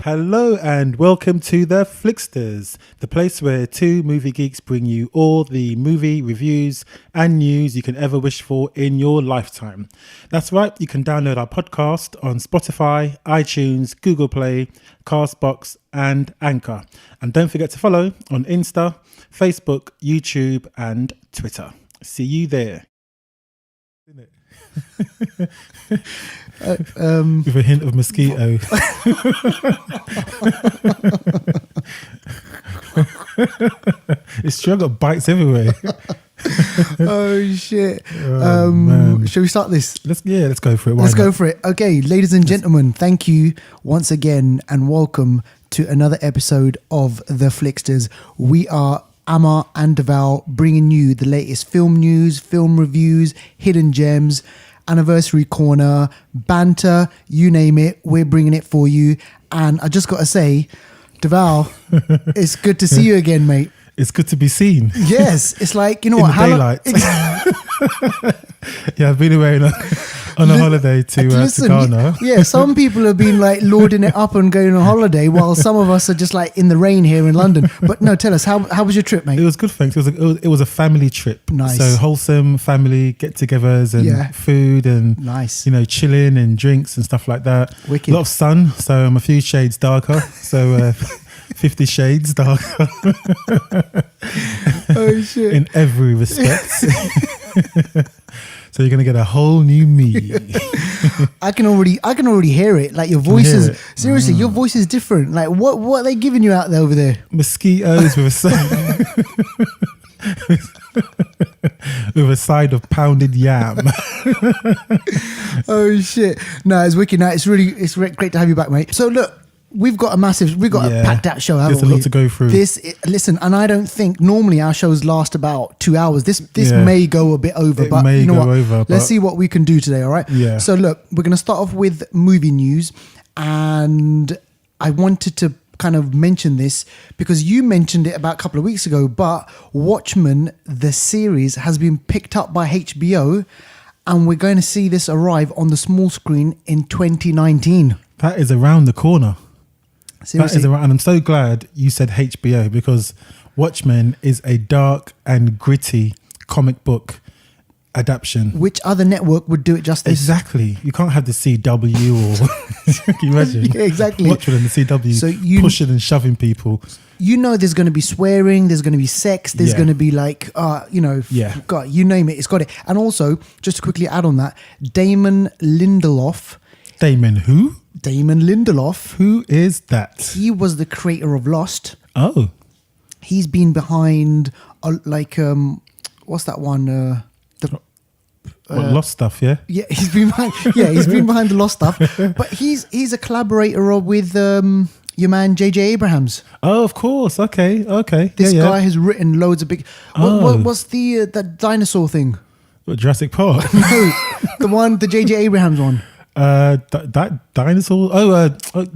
Hello and welcome to the Flixters, the place where two movie geeks bring you all the movie reviews and news you can ever wish for in your lifetime. That's right, you can download our podcast on Spotify, iTunes, Google Play, Castbox and Anchor. And don't forget to follow on Insta, Facebook, YouTube and Twitter. See you there. With a hint of mosquito. It's true, I've got bites everywhere. Oh shit. Shall we start this? Let's go for it. Let's go for it. Okay, ladies and gentlemen, thank you once again and welcome to another episode of The Flixters. We are Amar and Deval bringing you the latest film news, film reviews, hidden gems, anniversary corner, banter, you name it, we're bringing it for you. And I just got to say, Deval, it's good to see you again, mate. It's good to be seen. Yes, it's like, you know in what? The daylight. Yeah, I've been away on a holiday to Ghana. Yeah, some people have been like lording it up and going on holiday, while some of us are just like in the rain here in London. But no, tell us, how was your trip, mate? It was good, thanks. It was a family trip. Nice. So wholesome family get-togethers and food and nice, chilling and drinks and stuff like that. Wicked. A lot of sun, so I'm a few shades darker. So 50 shades darker. Oh shit! In every respect. So you're gonna get a whole new me. I can already hear it. Like your voice is seriously, your voice is different. Like what are they giving you out there over there? Mosquitoes with a side of pounded yam. Oh shit! No, it's wicked. No, it's great to have you back, mate. So look. We've got a packed out show, haven't we? There's a lot to go through. Listen, and I don't think normally our shows last about 2 hours. This may go a bit over, but you know what? Let's see what we can do today, all right? Yeah. So look, we're going to start off with movie news, and I wanted to kind of mention this because you mentioned it about a couple of weeks ago, but Watchmen, the series, has been picked up by HBO, and we're going to see this arrive on the small screen in 2019. That is around the corner. Seriously. And I'm so glad you said HBO because Watchmen is a dark and gritty comic book adaptation. Which other network would do it justice? Exactly. You can't have the CW or can you imagine? Yeah, exactly. Watchmen and the CW pushing and shoving people. You know there's going to be swearing, there's going to be sex, there's going to be like, God, you name it, it's got it. And also, just to quickly add on that, Damon Lindelof. Damon who? Damon Lindelof. Who is that? He was the creator of Lost. Oh. He's been behind, what's that one? Lost stuff, yeah? Yeah, he's been behind the Lost stuff. But he's a collaborator with your man J.J. Abrams. Oh, of course. Okay. This guy has written loads of big... What's that dinosaur thing? What, Jurassic Park? No, the J.J. Abrams one. That dinosaur?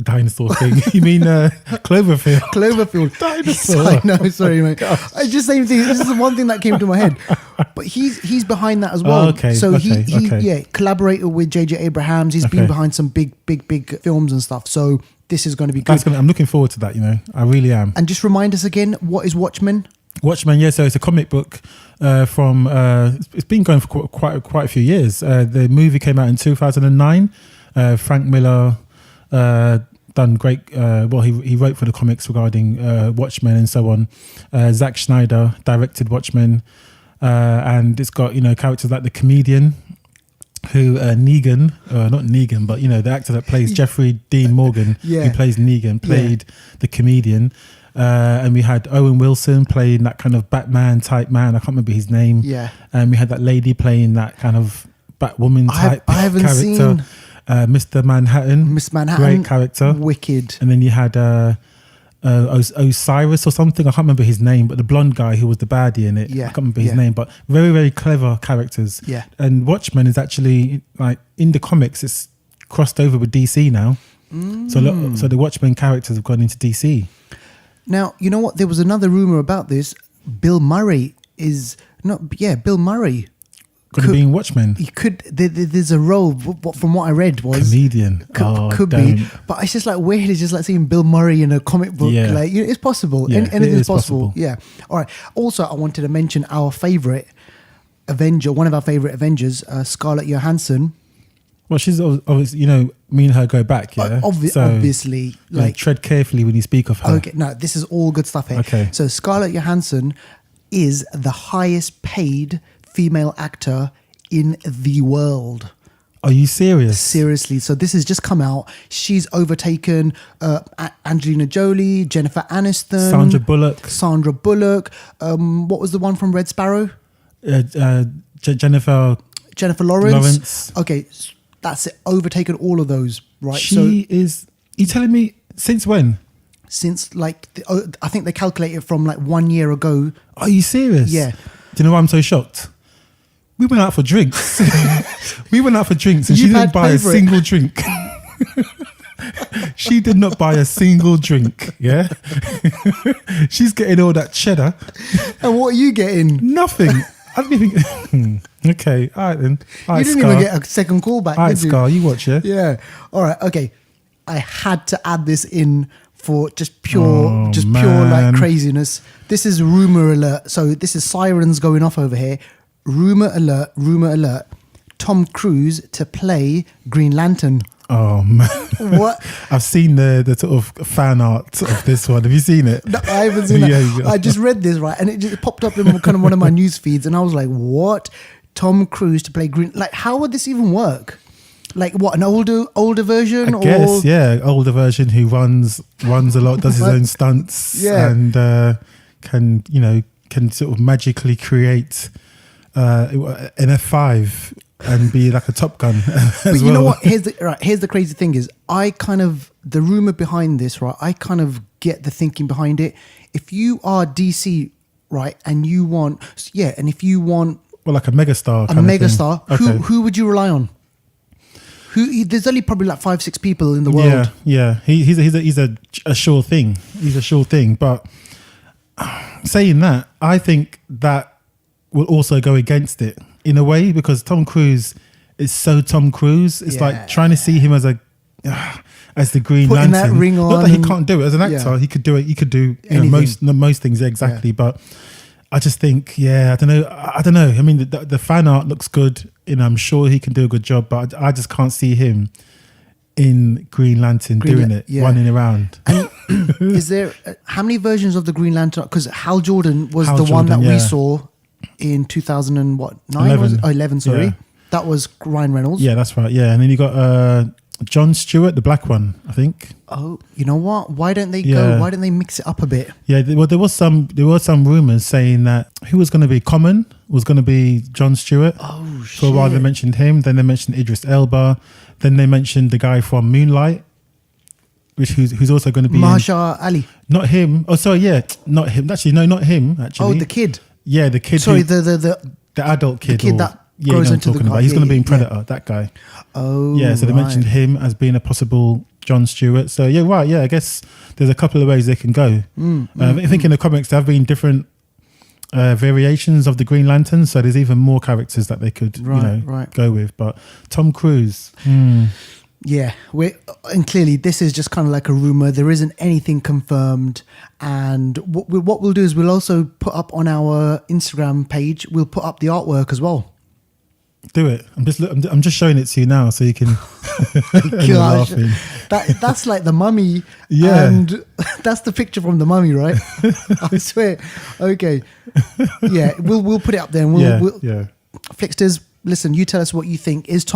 Dinosaur thing. You mean Cloverfield? Cloverfield. Dinosaur. I know, sorry, mate. I just same thing. This is the one thing that came to my head. But he's behind that as well. Okay. So he collaborated with J.J. Abrams. He's been behind some big films and stuff. So this is going to be good. I'm looking forward to that. I really am. And just remind us again, what is Watchmen? Watchmen, yeah. So it's a comic book from. It's been going for quite a few years. The movie came out in 2009. Frank Miller done great. He wrote for the comics regarding Watchmen and so on. Zack Snyder directed Watchmen, and it's got characters like the comedian. Who not Negan, but the actor that plays Jeffrey Dean Morgan, who plays Negan, played the comedian. And we had Owen Wilson playing that kind of Batman type man. I can't remember his name. Yeah. And we had that lady playing that kind of Batwoman type I haven't character. Seen Mr. Manhattan. Miss Manhattan. Great character. Wicked. And then you had Osiris or something. I can't remember his name, but the blonde guy who was the baddie in it. Yeah. I can't remember his name, but very, very clever characters. Yeah. And Watchmen is actually, like, in the comics, it's crossed over with DC now. So the Watchmen characters have gone into DC. Now, you know what? There was another rumor about this. Bill Murray Could have been Watchmen. He could. There's a role. From what I read was Comedian. Could be. But it's just like weird. It's just like seeing Bill Murray in a comic book. Yeah. Like it's possible. Yeah, Anything's possible. possible. Yeah. All right. Also, I wanted to mention our favorite Avenger. One of our favorite Avengers, Scarlett Johansson. Well, she's obviously, me and her go back, yeah? Obviously. Like, tread carefully when you speak of her. Okay, no, this is all good stuff here. Okay. So Scarlett Johansson is the highest paid female actor in the world. Are you serious? Seriously. So this has just come out. She's overtaken Angelina Jolie, Jennifer Aniston. Sandra Bullock. What was the one from Red Sparrow? Jennifer Lawrence. Okay, that's it. Overtaken all of those, right? She is... You telling me since when? Since like, I think they calculated from like 1 year ago. Are you serious? Yeah. Do you know why I'm so shocked? We went out for drinks. And she didn't buy a single drink. She did not buy a single drink. Yeah. She's getting all that cheddar. And what are you getting? Nothing. I didn't even... Okay, all right then. All right, you didn't Scar. even get a second call back, all right, did you? Scar, you watch it. Yeah. All right, okay. I had to add this in for just pure like craziness. This is rumor alert. So this is sirens going off over here. Rumor alert. Tom Cruise to play Green Lantern. Oh man! What? I've seen the sort of fan art of this one. Have you seen it? No, I haven't seen that. I just read this, right, and it just popped up in kind of one of my news feeds, and I was like, "What? Tom Cruise to play Green? Like, how would this even work? Like, what? An older version? I guess, yeah, older version who runs a lot, does his own stunts, yeah, and can sort of magically create an F5. And be like a Top Gun as but you well. know what? Here's the crazy thing is, the rumor behind this, right? I kind of get the thinking behind it. If you are DC, right, and you want, well, like a megastar, okay. Who would you rely on? There's only probably like 5-6 people in the world. Yeah. He's a sure thing. He's a sure thing. But saying that, I think that will also go against it. In a way, because Tom Cruise is so Tom Cruise, it's like trying to see him as the Green Lantern. That ring on. Not that he can't do it as an actor. He could do it. He could do most things exactly. Yeah. But I just think, I don't know. I mean, the fan art looks good, and I'm sure he can do a good job. But I just can't see him in Green Lantern doing it, running around. And is there how many versions of the Green Lantern? Because Hal Jordan was the one that we saw. In 2011, sorry. Yeah. That was Ryan Reynolds. Yeah, that's right. Yeah, and then you got Jon Stewart, the black one, I think. Oh, you know what? Why don't they go? Why don't they mix it up a bit? Yeah, well, there were some rumors saying that who was going to be Common was going to be Jon Stewart. Oh shit! For a while they mentioned him. Then they mentioned Idris Elba. Then they mentioned the guy from Moonlight, who's also going to be Mahershala Ali. Not him. Oh, sorry. Yeah, not him. Actually, no, not him. Actually. Oh, the kid. Yeah, the kid. Sorry, the adult kid. The kid that grows into the guy. He's going to be in Predator, that guy. Oh, yeah. So they mentioned him as being a possible Jon Stewart. So yeah, right. Yeah, I guess there's a couple of ways they can go. I think in the comics there have been different variations of the Green Lantern, so there's even more characters that they could go with. But Tom Cruise. Yeah, and clearly this is just kind of like a rumor. There isn't anything confirmed. And what we'll do is we'll also put up on our Instagram page. We'll put up the artwork as well. Do it. I'm just showing it to you now, so you can. Gosh, that's like the Mummy. Yeah, and that's the picture from the Mummy, right? I swear. Okay. Yeah, we'll put it up there. And we'll Flixters. Listen, you tell us what you think. Could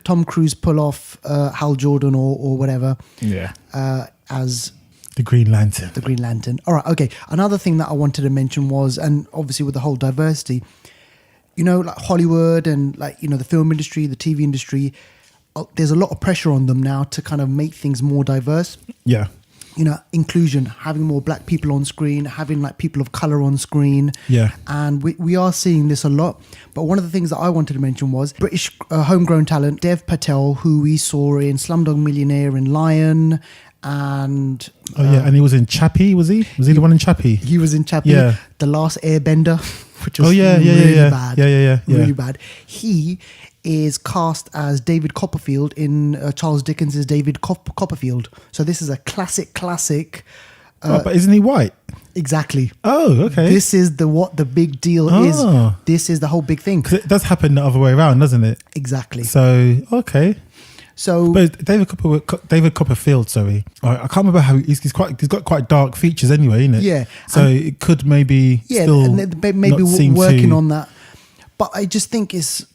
Tom Cruise pull off Hal Jordan or whatever? Yeah. As the Green Lantern. The Green Lantern. All right. Okay. Another thing that I wanted to mention was, and obviously with the whole diversity, like Hollywood and the film industry, the TV industry, there's a lot of pressure on them now to kind of make things more diverse. Yeah. Inclusion, having more black people on screen, having people of color on screen. Yeah. And we are seeing this a lot. But one of the things that I wanted to mention was British homegrown talent, Dev Patel, who we saw in Slumdog Millionaire and Lion. And and he was in Chappie, was he? Was he the one in Chappie? He was in Chappie. Yeah. The Last Airbender. which was bad. Really bad. He is cast as David Copperfield in Charles Dickens's David Copperfield. So this is a classic. But isn't he white? Exactly. Oh, okay. This is what the big deal is. This is the whole big thing. 'Cause it does happen the other way around, doesn't it? Exactly. So, okay. So, but David Copperfield, sorry, I can't remember how he's got quite dark features anyway, isn't it? Yeah. So it could maybe still maybe not seem working too... on that. But I just think it's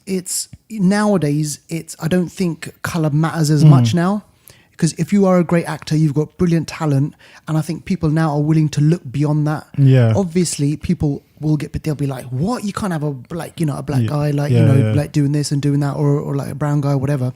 nowadays I don't think color matters as much now, because if you are a great actor, you've got brilliant talent, and I think people now are willing to look beyond that. Yeah. Obviously, people they'll be like, "What? You can't have a black guy like doing this and doing that, or like a brown guy or whatever."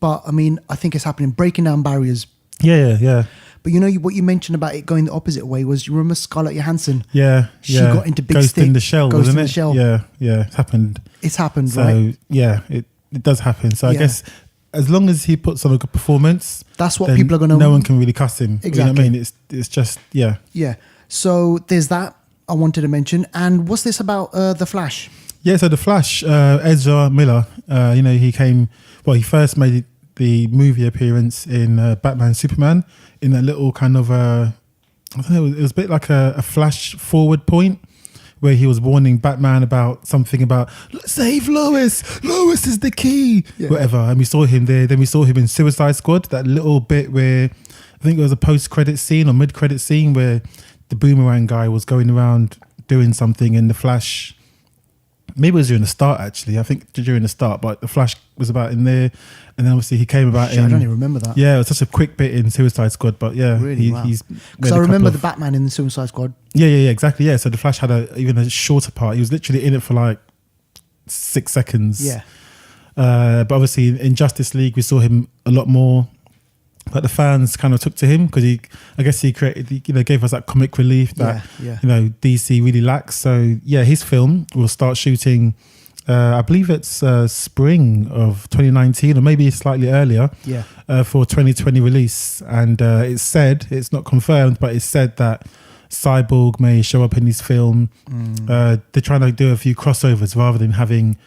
But I mean, I think it's happening, breaking down barriers. Yeah. But what you mentioned about it going the opposite way was, you remember Scarlett Johansson? Yeah. She got into big Ghost stick. in the Shell, Ghost wasn't in it? the Shell. Yeah. It's happened. It's happened, So, right? yeah, it does happen. So I guess as long as he puts on a good performance, that's what people are going to... No one can really cuss him. Exactly. You know what I mean? It's just, yeah. Yeah. So there's that I wanted to mention. And what's this about The Flash? Yeah, so The Flash, Ezra Miller, he first made the movie appearance in Batman Superman in a little kind of I don't know, it was a bit like a flash forward point where he was warning Batman about something about save Lois is the key, whatever. And we saw him there. Then we saw him in Suicide Squad, that little bit where I think it was a post-credit scene or mid-credit scene where the Boomerang guy was going around doing something, and the Flash, maybe it was during the start actually, I think during the start, but the Flash was about in there, and then obviously he came about in... I don't even remember that. Yeah, it was such a quick bit in Suicide Squad, but yeah. Really? Wow. Because I remember the Batman in the Suicide Squad. Yeah, exactly, yeah. So the Flash had even a shorter part. He was literally in it for like 6 seconds. Yeah. But obviously in Justice League, we saw him a lot more. Like the fans kind of took to him because I guess he created, gave us that comic relief that, DC really lacks. So yeah, his film will start shooting, I believe it's spring of 2019 or maybe slightly earlier, for 2020 release. And it's said, it's not confirmed, but it's said that Cyborg may show up in his film. They're trying to do a few crossovers rather than having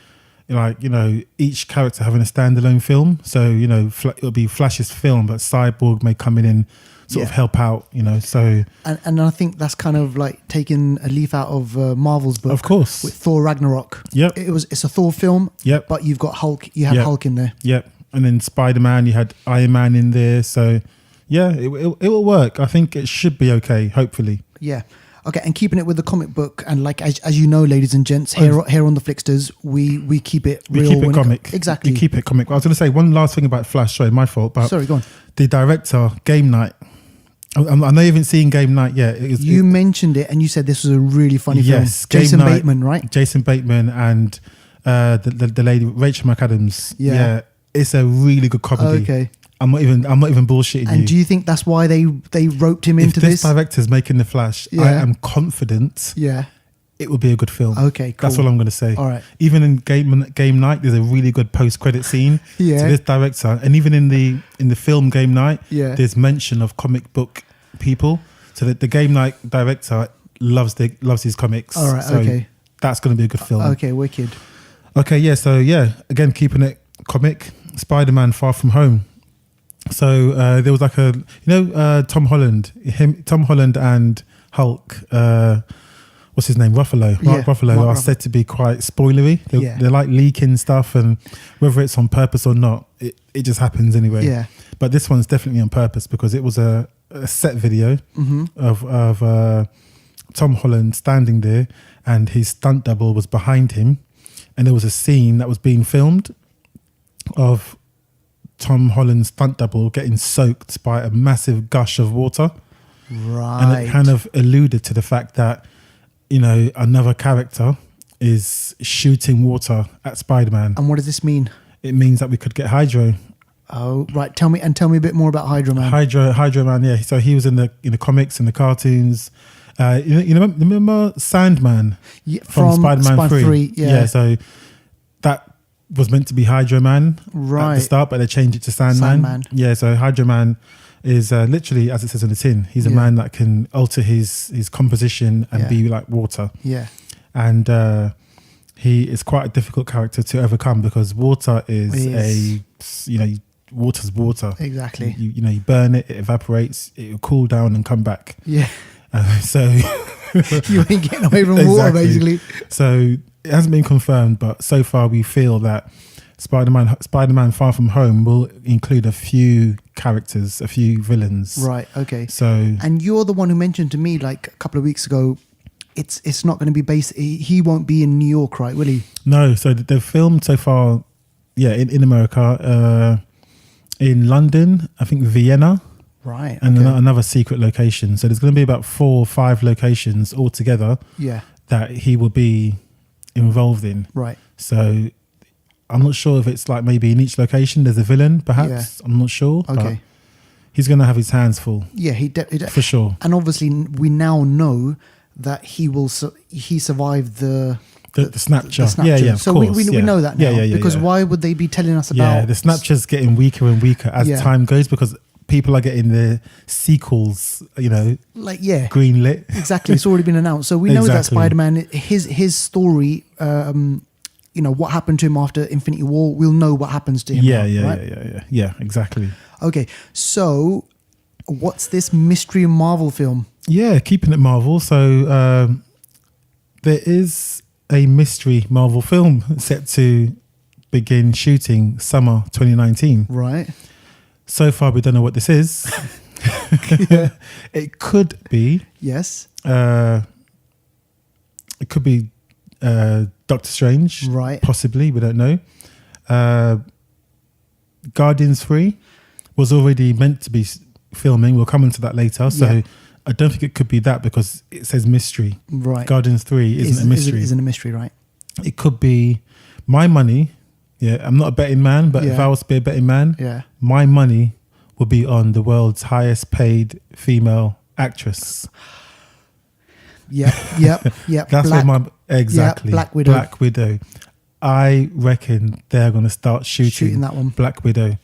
each character having a standalone film. So, it'll be Flash's film, but Cyborg may come in and sort of help out, so... And I think that's kind of like taking a leaf out of Marvel's book. Of course. With Thor Ragnarok. Yep. It's a Thor film, but you've got Hulk, you have Hulk in there. Yep. And then Spider-Man, you had Iron Man in there. So, yeah, it will work. I think it should be okay, hopefully. Yeah. Okay, and keeping it with the comic book, and like as you know, ladies and gents, here on the Flixters, we keep it real. We keep it comic. Exactly. We keep it comic. I was going to say one last thing about Flash. Sorry, my fault. But sorry, go on. The director, Game Night. I know you haven't seen Game Night yet. You mentioned it, and you said this was a really funny film. Yes, Jason Bateman, right? Jason Bateman and the lady Rachel McAdams. Yeah, it's a really good comedy. Okay. I'm not even bullshitting you. And do you think that's why they roped him into this? If this director's making The Flash, I am confident it will be a good film. Okay, cool. That's all I'm going to say. All right. Even in Game Night, there's a really good post-credit scene to this director. And even in the film Game Night, there's mention of comic book people. So that the Game Night director loves his comics. All right, so okay. That's going to be a good film. Okay, wicked. Okay, yeah. So, again, keeping it comic, Spider-Man Far From Home. So there was like Tom Holland and Hulk. What's his name? Ruffalo. Mark Ruffalo are said to be quite spoilery. They're like leaking stuff, and whether it's on purpose or not, it just happens anyway. Yeah. But this one's definitely on purpose because it was a set video of Tom Holland standing there, and his stunt double was behind him, and there was a scene that was being filmed of Tom Holland's stunt double getting soaked by a massive gush of water. Right. And it kind of alluded to the fact that, another character is shooting water at Spider-Man. And what does this mean? It means that we could get Hydro. Oh, right. Tell me a bit more about Hydro Man. Hydro Man, yeah. So he was in the comics and the cartoons. Remember Sandman from Spider-Man 3? Yeah. So that was meant to be Hydro Man at the start, but they changed it to Sandman. Yeah, so Hydro Man is literally, as it says on the tin, he's a man that can alter his composition and be like water. Yeah. and he is quite a difficult character to overcome because water is water's water. Exactly. You burn it, it evaporates, it will cool down and come back. Yeah. So you ain't getting away from water, basically. So it hasn't been confirmed, but so far we feel that Spider-Man Far From Home will include a few characters, a few villains. Right. Okay. So, and you're the one who mentioned to me like a couple of weeks ago, it's not going to be based. He won't be in New York, right? Will he? No. So they've filmed so far, in America, in London, I think Vienna. Right. And okay. another secret location. So there's going to be about 4 or 5 locations altogether. Yeah. That he will be involved in. Right. So I'm not sure if it's like maybe in each location there's a villain, perhaps. Yeah. I'm not sure. Okay. But he's going to have his hands full. Yeah, for sure. And obviously, we now know that he survived the Snatcher. The Snatcher. Yeah, so of course, we know that now. Yeah, because why would they be telling us about? Yeah, the Snatcher's getting weaker and weaker as time goes because people are getting the sequels, greenlit. Exactly, it's already been announced. So we know that Spider-Man, his story, what happened to him after Infinity War, we'll know what happens to him. Yeah, exactly. Okay, so what's this mystery Marvel film? Yeah, keeping it Marvel. So there is a mystery Marvel film set to begin shooting summer 2019. Right. So far, we don't know what this is. It could be. Yes. It could be Doctor Strange. Right. Possibly. We don't know. Guardians 3 was already meant to be filming. We'll come into that later. So I don't think it could be that because it says mystery. Right. Guardians 3 isn't a mystery. Isn't a mystery, right? It could be my money. Yeah, I'm not a betting man, but if I was to be a betting man, my money will be on the world's highest paid female actress. Yep. That's exactly. Black Widow. Black Widow. I reckon they're going to start shooting that one. Black Widow.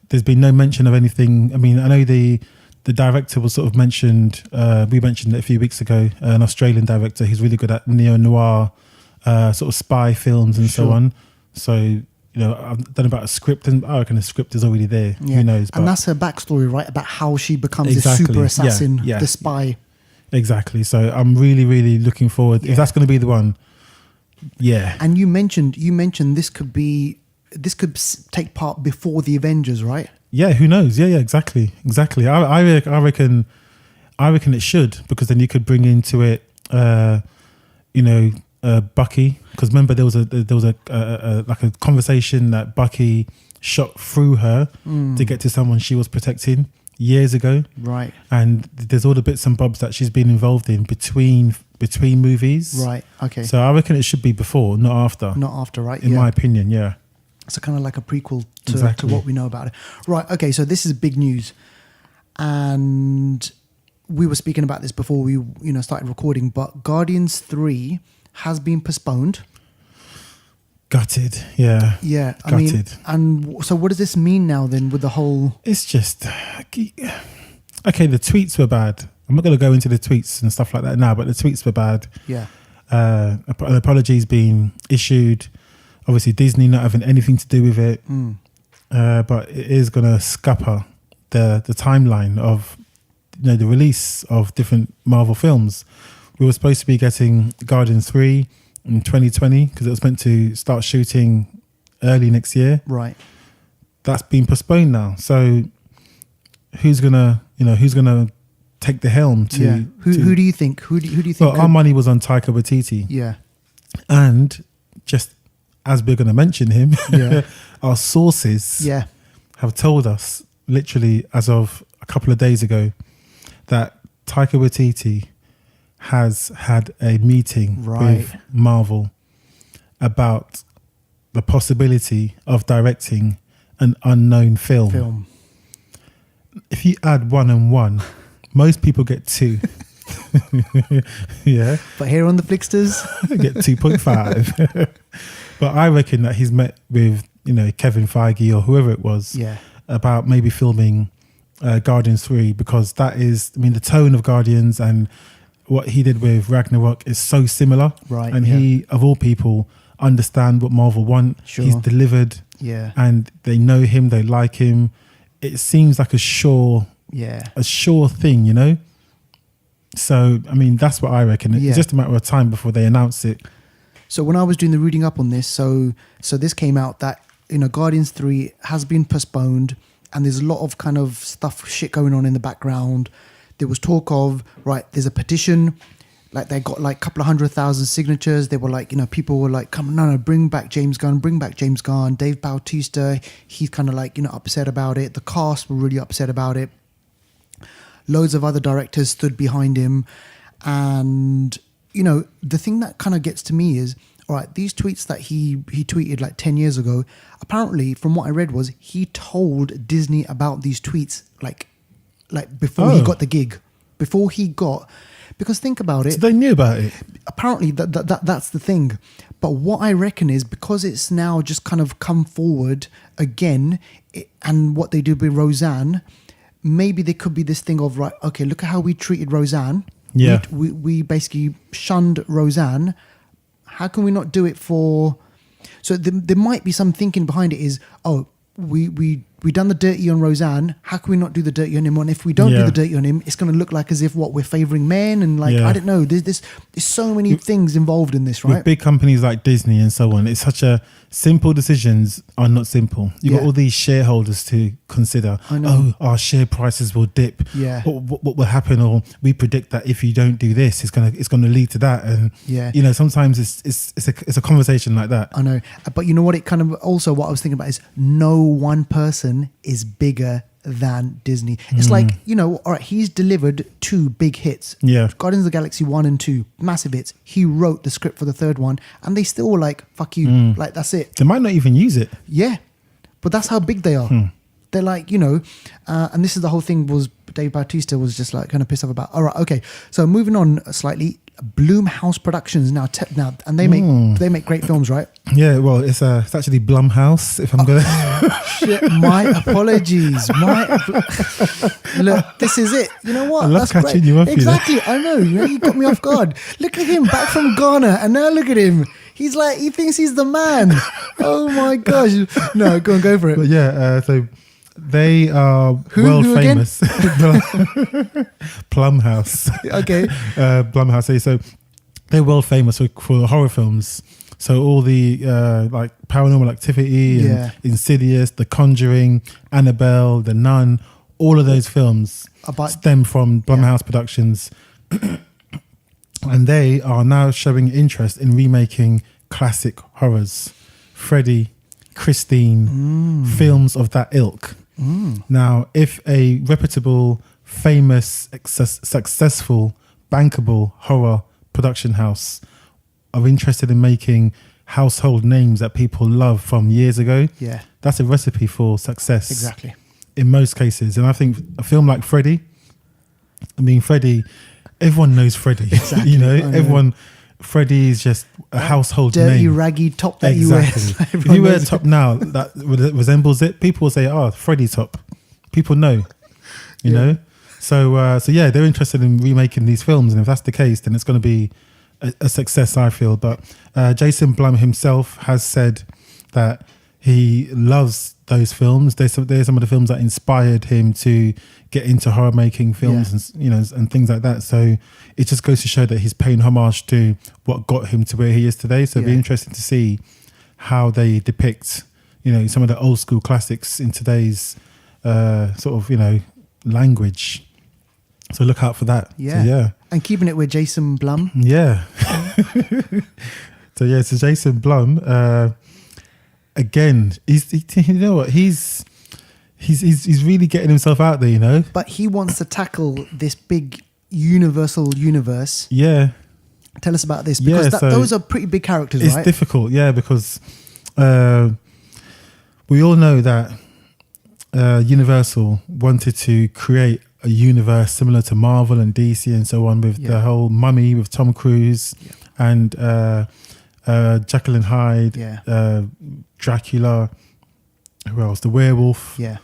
There's been no mention of anything. I mean, I know the director was sort of mentioned. We mentioned it a few weeks ago. An Australian director. He's really good at neo-noir sort of spy films and so on. So, I don't know about a script, and I reckon the script is already there. Yeah. Who knows? And that's her backstory, right? About how she becomes this super assassin, the spy. Exactly. So I'm really, really looking forward. If that's going to be the one, And you mentioned this could take part before the Avengers, right? Yeah. Who knows? Yeah. Exactly. I reckon it should, because then you could bring into it, Bucky, because remember there was a conversation that Bucky shot through her to get to someone she was protecting years ago, right? And there's all the bits and bobs that she's been involved in between movies, right? Okay, so I reckon it should be before, not after, right? In my opinion, so kind of like a prequel to what we know about it, right? Okay, so this is big news, and we were speaking about this before we started recording, but Guardians 3 has been postponed. Gutted, yeah. Yeah, I gutted. mean, and so what does this mean now then with the whole... It's just... Okay, the tweets were bad. I'm not going to go into the tweets and stuff like that now, but the tweets were bad. Yeah. An apology's been issued. Obviously, Disney not having anything to do with it. But it is going to scupper the timeline of the release of different Marvel films. We were supposed to be getting Guardians 3 in 2020 because it was meant to start shooting early next year. Right. That's been postponed now. So who's gonna take the helm to? Yeah. Who do you think? Who do you think? Well, our money was on Taika Waititi. Yeah. And just as we're going to mention him, our sources have told us literally as of a couple of days ago that Taika Waititi has had a meeting with Marvel about the possibility of directing an unknown film. If you add 1 and 1, most people get 2. Yeah. But here on the Flixters, get 2.5. But I reckon that he's met with, Kevin Feige or whoever it was about maybe filming Guardians 3, because that is, the tone of Guardians, and what he did with Ragnarok is so similar. Right, And yeah. he, of all people, understand what Marvel want. Sure. He's delivered. Yeah. And they know him, they like him. It seems like a sure thing, you know? So, I mean, that's what I reckon. Yeah. It's just a matter of time before they announce it. So when I was doing the reading up on this, so this came out that, you know, Guardians 3 has been postponed, and there's a lot of kind of shit going on in the background. There was talk of, right, there's a petition, like they got like a couple of 100,000 signatures. They were like, you know, people were like, come on, no, bring back James Gunn. Dave Bautista, he's kind of like, you know, upset about it. The cast were really upset about it. Loads of other directors stood behind him. And, you know, the thing that kind of gets to me is, all right, these tweets that he tweeted like 10 years ago, apparently from what I read was he told Disney about these tweets like before he got the gig, because think about it. So they knew about it. Apparently that's the thing. But what I reckon is because it's now just kind of come forward again, and what they do with Roseanne, maybe there could be this thing of, right, okay, look at how we treated Roseanne. Yeah. We basically shunned Roseanne. How can we not do it for... So there might be some thinking behind it is, oh, we done the dirty on Roseanne. How can we not do the dirty on him? And if we don't do the dirty on him, it's going to look like as if we're favouring men, and like I don't know. There's so many things involved in this, right? With big companies like Disney and so on, it's such a simple decisions are not simple. You got all these shareholders to consider. I know. Oh, our share prices will dip. Yeah. What will happen? Or we predict that if you don't do this, it's gonna lead to that. And you know, sometimes it's a conversation like that. I know, but you know what? It kind of also what I was thinking about is no one person is bigger than Disney. It's like, you know, all right, he's delivered 2 big hits. Yeah. Guardians of the Galaxy 1 and 2, massive hits. He wrote the script for the third one, and they still were like, fuck you. Like, that's it. They might not even use it. Yeah. But that's how big they are. They're like, you know, and this is the whole thing was Dave Bautista was just like kind of pissed off about. All right, okay. So moving on slightly, Bloomhouse Productions now, and they make great films, right? Yeah, well, it's actually Blumhouse. If I'm gonna, shit, my apologies. Look, this is it. You know what? I love That's catching great. you up. Exactly, I know. You know, you got me off guard. Look at him, back from Ghana, and now look at him. He's like, he thinks he's the man. Oh my gosh! No, go for it. But yeah, so they are world famous. Blumhouse. Okay. Blumhouse. So they're world famous for horror films. So all the like Paranormal Activity, and Insidious, The Conjuring, Annabelle, The Nun, all of those films stem from Blumhouse Productions. And they are now showing interest in remaking classic horrors. Freddy, Christine, films of that ilk. Now, if a reputable, famous, successful, bankable horror production house are interested in making household names that people love from years ago, that's a recipe for success. Exactly. In most cases. And I think a film like Freddy, Freddy, everyone knows Freddy. Exactly. You know, everyone... Freddy is just a household dirty, name. raggy top that you wear. If you wear a top now that resembles it, people will say, "Oh, Freddy top." People know, you know. So yeah, they're interested in remaking these films, and if that's the case, then it's going to be a success, I feel. But Jason Blum himself has said that he loves those films. They're some of the films that inspired him to get into horror making films, and you know, and things like that. So it just goes to show that he's paying homage to what got him to where he is today. So it'll be interesting to see how they depict, you know, some of the old school classics in today's sort of, you know, language. So look out for that. Yeah. And keeping it with Jason Blum. Yeah. So Jason Blum, again, you know what, he's really getting himself out there, you know. But he wants to tackle this big universal universe. Yeah. Tell us about this, because those are pretty big characters, it's right? It's difficult, because we all know that Universal wanted to create a universe similar to Marvel and DC and so on, with the whole Mummy with Tom Cruise and Jekyll and Hyde, Dracula, who else? The Werewolf. Yeah.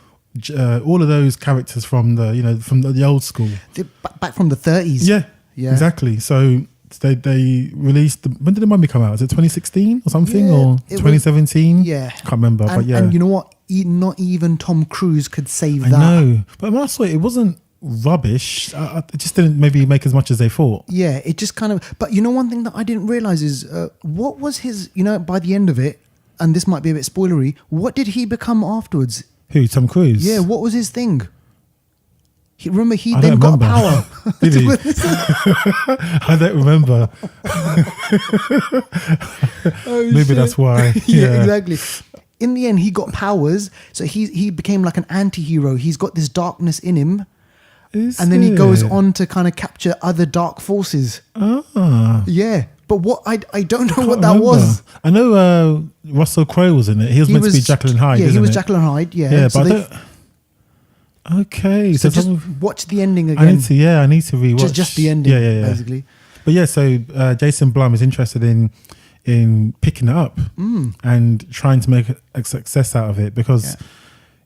All of those characters from the old school. Back from the 30s. Yeah. Yeah. exactly. So they released. When did the Mummy come out? Was it 2016 or something, Yeah, or it was- 2017? Yeah. Can't remember. And, but yeah, and you know what? Not even Tom Cruise could save I that. know. But when I saw it, it wasn't rubbish. It just didn't maybe make as much as they thought. Yeah, it just kind of. But you know, one thing that I didn't realize is what was his. You know, by the end of it, and this might be a bit spoilery. What did he become afterwards? Who? Tom Cruise? Yeah, what was his thing? Remember, he I then don't got remember. power. Did he? I don't remember. Oh, Maybe shit. that's why. Yeah, exactly. In the end, he got powers, so he became like an anti-hero. He's got this darkness in him, Is and then he goes it? on to kind of capture other dark forces. Ah. Yeah, but what I don't know Can't what that remember. was. I know Russell Crowe was in it. He was meant to be Jekyll and Hyde. Yeah, he isn't was it? Jekyll and Hyde. Yeah, Yeah, so but I they- don't. Okay, so so just some- watch the ending I again. need to. Yeah, I need to rewatch. Just the ending, Yeah. basically. But yeah, so Jason Blum is interested in picking it up and trying to make a success out of it because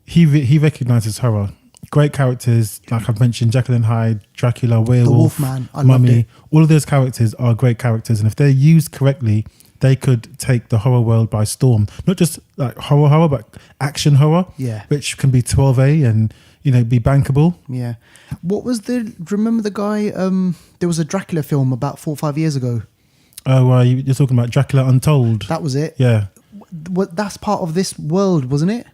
he recognizes horror. Great characters, like I've mentioned, Jekyll and Hyde, Dracula, Werewolf, Wolfman. I loved Mummy. it. All of those characters are great characters, and if they're used correctly, they could take the horror world by storm. Not just like horror, but action horror, Yeah. which can be 12A and be bankable. Yeah. What was remember the guy, there was a Dracula film about 4 or 5 years ago. Oh, you're talking about Dracula Untold. That was it. Yeah. That's part of this world, wasn't it?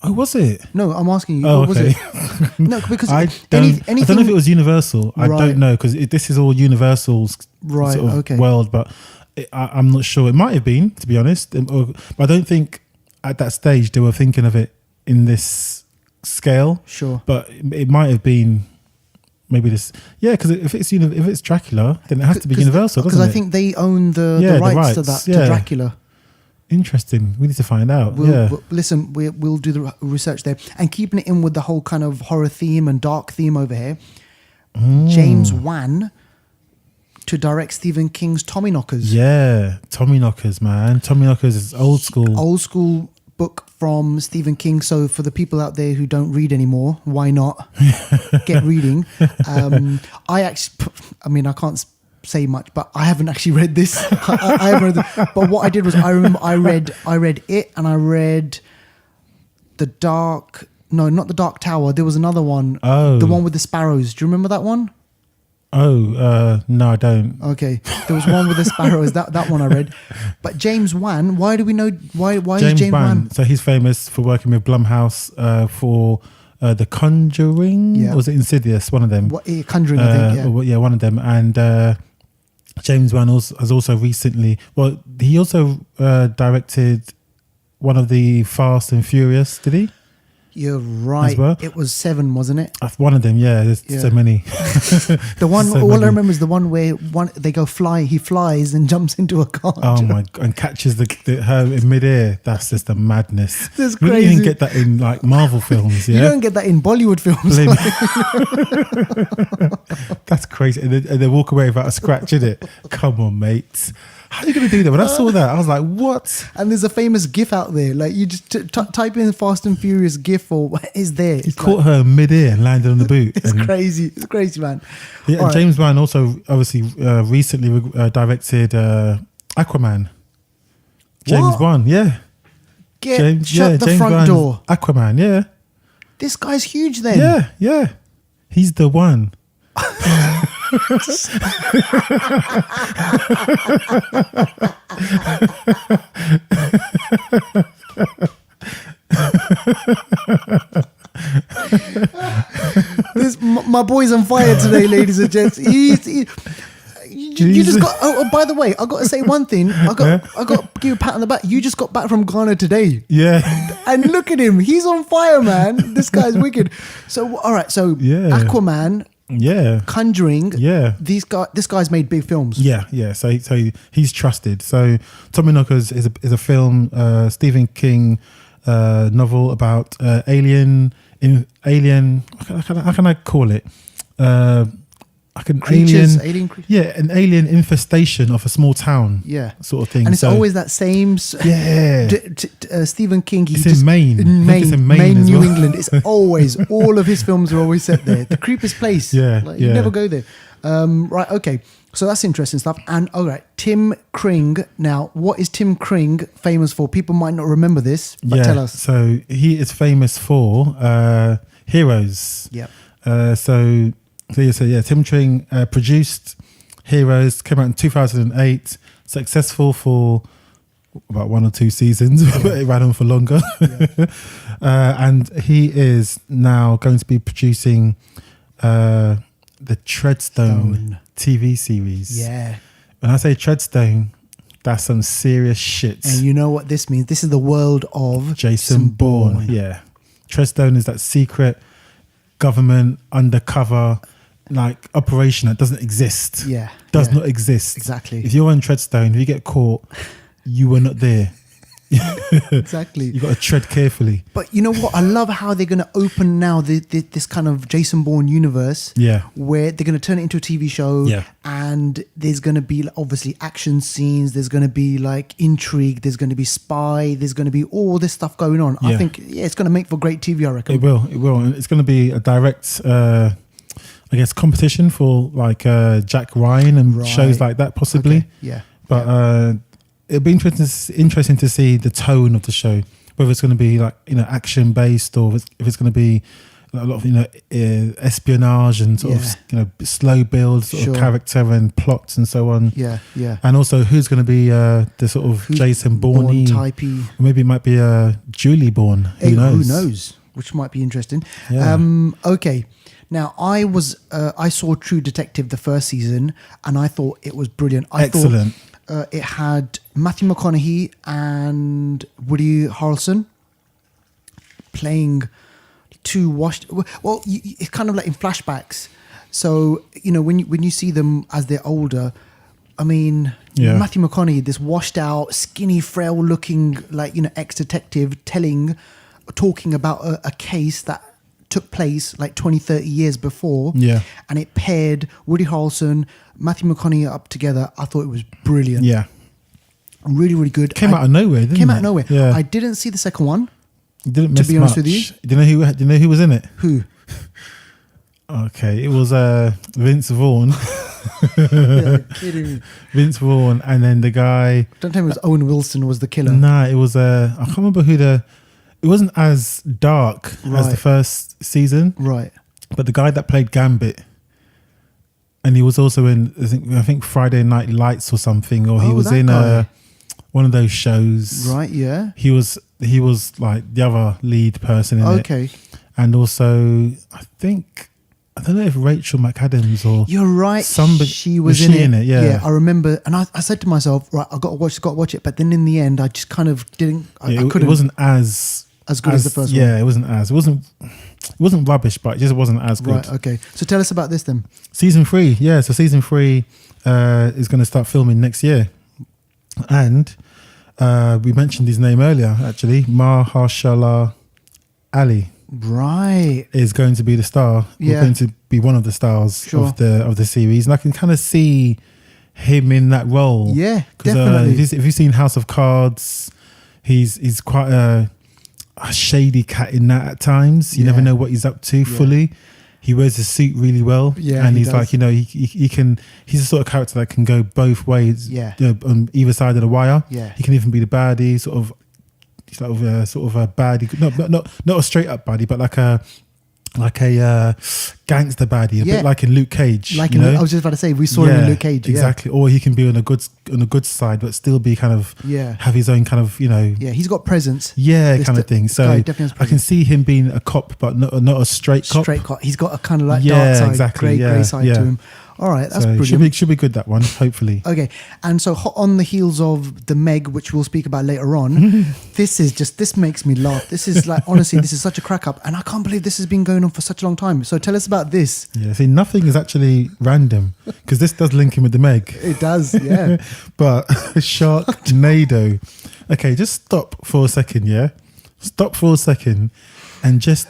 Oh, was it? No, I'm asking you. Oh, what was okay. it? No, because I anything. don't know if it was Universal. I Right. don't know because this is all Universal's Right, sort of okay. world, but I'm not sure. It might have been, to be honest. But I don't think at that stage they were thinking of it in this scale. Sure. But it might have been maybe this. Yeah, because if it's Dracula, then it has to be Universal, doesn't it? Because I think they own the rights to that, to Dracula. Interesting. We need to find out. Listen, we'll do the research there. And keeping it in with the whole kind of horror theme and dark theme over here, James Wan to direct Stephen King's Tommyknockers. Yeah, Tommyknockers, man. Tommyknockers is old school. Old school book from Stephen King. So for the people out there who don't read anymore, why not get reading? I can't say much, but I haven't actually read this. I haven't read this. But what I did was I remember I read it, and I read not the Dark Tower. There was another one. Oh. The one with the sparrows. Do you remember that one? Oh, no, I don't. Okay. There was one with the sparrows. That one I read. But James Wan, why do we know why is James Wan? So he's famous for working with Blumhouse for The Conjuring. Yeah. Or was it Insidious? One of them. Conjuring, I think, yeah. One of them. And James Wan has also recently. Well, he also directed one of the Fast and Furious. Did he? You're right. As well? It was 7, wasn't it? One of them. Yeah. There's so many. The one, So all many. I remember is the one where they go fly. He flies and jumps into a car. Oh my god! And catches her in midair. That's just a madness. That's We don't crazy. even get that in like Marvel films. You Yeah, don't get that in Bollywood films. Believe me. That's crazy. And they walk away without a scratch in it. Come on, mates. How are you going to do that? When I saw that, I was like, what? And there's a famous GIF out there. Like you just type in Fast and Furious GIF or what is there? He caught her midair and landed on the boot. It's And- crazy. It's crazy, man. Yeah, All and right. James Wan also obviously recently directed Aquaman. James What? Wan, yeah. Shut the James front Wan's door. Aquaman, yeah. This guy's huge then. Yeah. He's the one. My boy's on fire today, ladies and gents. You just got. Oh, by the way, I got to say one thing. I got to give you a pat on the back. You just got back from Ghana today, Yeah. and look at him. He's on fire, man. This guy's wicked. So, all right. So, Yeah. Aquaman, Yeah. Conjuring. Yeah. This guy's made big films. Yeah. So he's trusted. So Tommyknockers is a film, Stephen King novel about alien. How can I call it? like an alien creatures. Yeah, an alien infestation of a small town. Yeah, sort of thing. And it's always that same. Stephen King. It's in Maine. It's in Maine, New well. England. It's always all of his films are always set there. The creepiest place. Yeah, You never go there. Right. Okay. So that's interesting stuff. And all right, Tim Kring. Now, what is Tim Kring famous for? People might not remember this, but tell us. So he is famous for Heroes. Yeah. So Tim Kring produced Heroes, came out in 2008, successful for about 1 or 2 seasons, but it ran on for longer. And he is now going to be producing the Treadstone TV series. Yeah. When I say Treadstone, that's some serious shit. And you know what this means? This is the world of Jason Bourne. Yeah. Treadstone is that secret government undercover operation that doesn't exist. Yeah. Does not exist. Exactly. If you're on Treadstone, if you get caught, you were not there. Exactly. You got to tread carefully. But you know what? I love how they're going to open now this kind of Jason Bourne universe. Yeah. Where they're going to turn it into a TV show. Yeah. And there's going to be obviously action scenes. There's going to be intrigue. There's going to be spy. There's going to be all this stuff going on. Yeah. I think it's going to make for great TV. I reckon It will. And it's going to be a direct, competition for Jack Ryan and shows like that possibly. Okay. Yeah. But it'll be interesting to see the tone of the show, whether it's going to be action based or if it's going to be a lot of espionage and sort of slow build sort of character and plots and so on. Yeah. And also who's going to be the sort of Jason Bourne typey. Or maybe it might be Julie Bourne. Who knows? Which might be interesting. Yeah. Okay. Now I saw True Detective the first season and I thought it was brilliant. Excellent. It had Matthew McConaughey and Woody Harrelson playing two washed. Well, it's kind of like in flashbacks. So when you see them as they're older, I mean, Matthew McConaughey, this washed out, skinny, frail looking ex-detective talking about a case that took place 20, 30 years before. Yeah. And it paired Woody Harrelson, Matthew McConaughey up together. I thought it was brilliant. Yeah. Really, really good. Came out of nowhere, didn't it? Came out of nowhere. Yeah. I didn't see the second one. You didn't miss to be honest much. with you. Do you know who was in it? Who? Okay, it was Vince Vaughn. Yeah, kidding. Vince Vaughn, and then the guy. Don't tell me it was Owen Wilson was the killer. Nah, it was I can't remember who It wasn't as dark as the first season, Right. but the guy that played Gambit, and he was also in I think Friday Night Lights or something, or he was in one of those shows. Right. Yeah. He was like the other lead person in it. Okay. And also, I don't know if Rachel McAdams or You're right. somebody She was in it. Yeah, I remember, and I said to myself, right, I got to watch it. But then in the end, I just kind of didn't. I couldn't. It wasn't as good as the first one. Yeah, it wasn't rubbish, but it just wasn't as good. Right. Okay. So tell us about this then. Season 3, yeah. So season 3 is going to start filming next year, and we mentioned his name earlier. Actually, Mahershala Ali. Right. Is going to be the star. Yeah. We're going to be one of the stars of the series, and I can kind of see him in that role. Yeah, definitely. If you've seen House of Cards, he's quite a shady cat in that at times. You never know what he's up to fully. He wears a suit really well. Yeah, and he's like, he can. He's the sort of character that can go both ways. Yeah. On either side of the wire. Yeah. He can even be the baddie, He's like a baddie, not a straight up baddie, but like a gangster baddie, a bit like in Luke Cage. I was just about to say, we saw him in Luke Cage. Exactly. Or he can be on a good side, but still be kind of have his own kind of Yeah, he's got presence. Yeah, kind of thing. So I can see him being a cop, but not a straight cop. Straight cop. He's got a kind of dark side, grey side to him. All right, that's brilliant. Should be good, that one, hopefully. Okay, and so on the heels of the Meg, which we'll speak about later on, this makes me laugh. This is honestly, this is such a crack up, and I can't believe this has been going on for such a long time. So tell us about this. Yeah, see, nothing is actually random, because this does link in with the Meg. It does, yeah. But Sharknado. Okay, just stop for a second, yeah? Stop for a second, and just,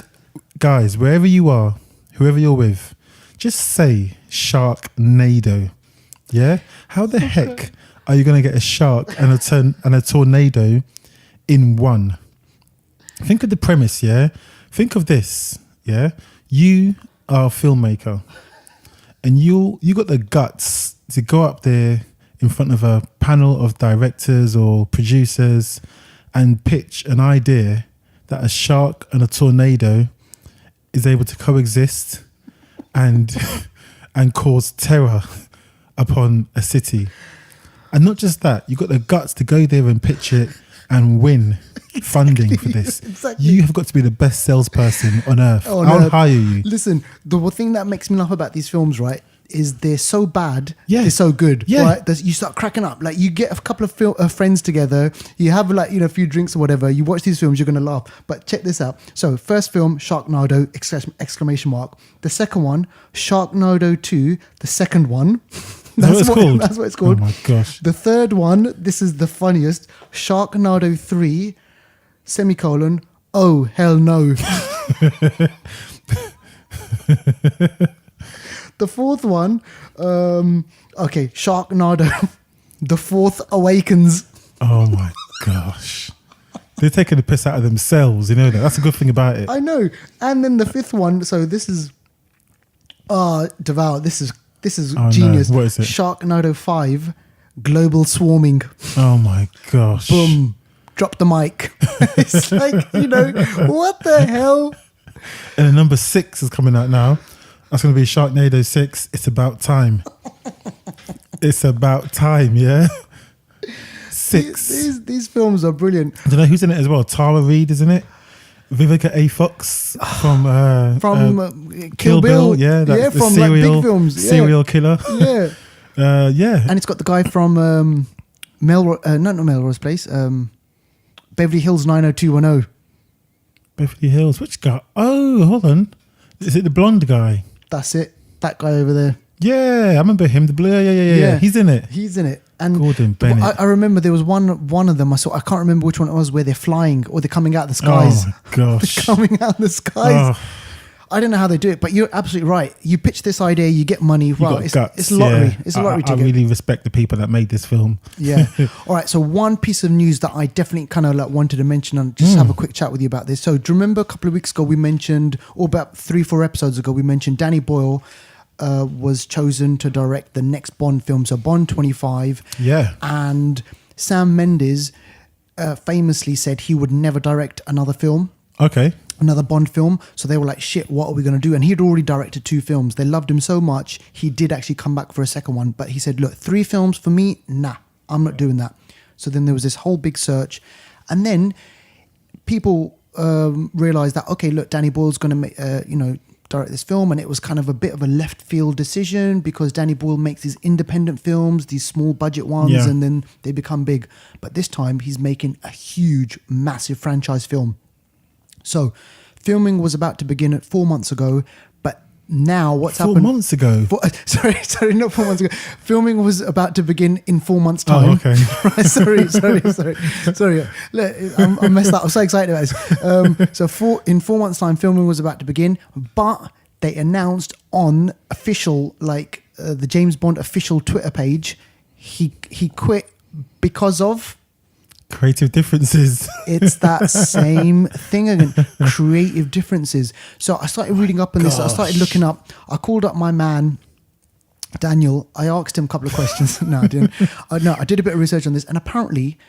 guys, wherever you are, whoever you're with, Just say Sharknado. Yeah? How the heck are you going to get a shark and a tornado in one? Think of the premise, yeah? Think of this, yeah? You are a filmmaker and you got the guts to go up there in front of a panel of directors or producers and pitch an idea that a shark and a tornado is able to coexist and cause terror upon a city. And not just that, you got the guts to go there and pitch it and win funding for this. Exactly. You have got to be the best salesperson on earth. I'll hire you. Listen, the thing that makes me laugh about these films, right, is they're so bad, Yeah. they're so good. Yeah. Right? You start cracking up. Like, you get a couple of friends together, you have, like, a few drinks or whatever, you watch these films, you're going to laugh. But check this out. So, first film, Sharknado, exclamation mark. The second one, Sharknado 2, the second one. That's what it's called. Oh my gosh. The third one, this is the funniest, Sharknado 3, semicolon, oh, hell no. The fourth one, Sharknado, The Fourth Awakens. Oh my gosh. They're taking the piss out of themselves, you know that. That's a good thing about it. I know. And then the fifth one, so this is, Devour, this is genius. No. What is it? Sharknado 5, Global Swarming. Oh my gosh. Boom. Drop the mic. It's like, what the hell? And then number 6 is coming out now. That's going to be Sharknado 6. It's about time. It's about time, yeah? 6. These films are brilliant. Do you know who's in it as well? Tara Reid is in it. Vivica A. Fox from Kill Bill. Yeah, that's the from serial, like big films. Yeah. Serial killer. Yeah. Yeah. And it's got the guy from not Melrose Place, Beverly Hills 90210. Beverly Hills. Which guy? Oh, hold on. Is it the blonde guy? That's it. That guy over there. Yeah, I remember him. The blue. Yeah. He's in it. He's in it. And Gordon Bennett. I remember there was one of them I saw. I can't remember which one it was, where they're flying or they're coming out of the skies. Oh my gosh. They're coming out of the skies. Oh. I don't know how they do it, but you're absolutely right. You pitch this idea, you get money. Well, got it's guts, a lottery. yeah. It's a lottery I ticket. really respect the people that made this film. Yeah. All right. So one piece of news that I definitely kind of like wanted to mention and just have a quick chat with you about this. So do you remember a couple of weeks ago we mentioned, or about 3-4 episodes ago, we mentioned Danny Boyle was chosen to direct the next Bond film, so Bond 25. Yeah. And Sam Mendes famously said he would never direct another film. Okay. Another Bond film. So they were like, shit, what are we going to do? And he'd already directed 2 films. They loved him so much, he did actually come back for a second one. But he said, look, 3 films for me? Nah, I'm not doing that. So then there was this whole big search. And then people realised that, okay, look, Danny Boyle's going to, direct this film. And it was kind of a bit of a left field decision because Danny Boyle makes these independent films, these small budget ones, and then they become big. But this time he's making a huge, massive franchise film. So, filming was about to begin 4 months ago, but now what's happened? 4 months ago? Sorry, not 4 months ago. Filming was about to begin in 4 months' time. Oh, okay. Right, sorry. Look, I'm messed up. I'm so excited about this. So, in 4 months' time, filming was about to begin, but they announced on official, the James Bond official Twitter page, he quit because of creative differences. It's that same thing again. Creative differences. So I started reading up on this. I started looking up. I called up my man, Daniel. I asked him a couple of questions. No, I didn't. I did a bit of research on this. And apparently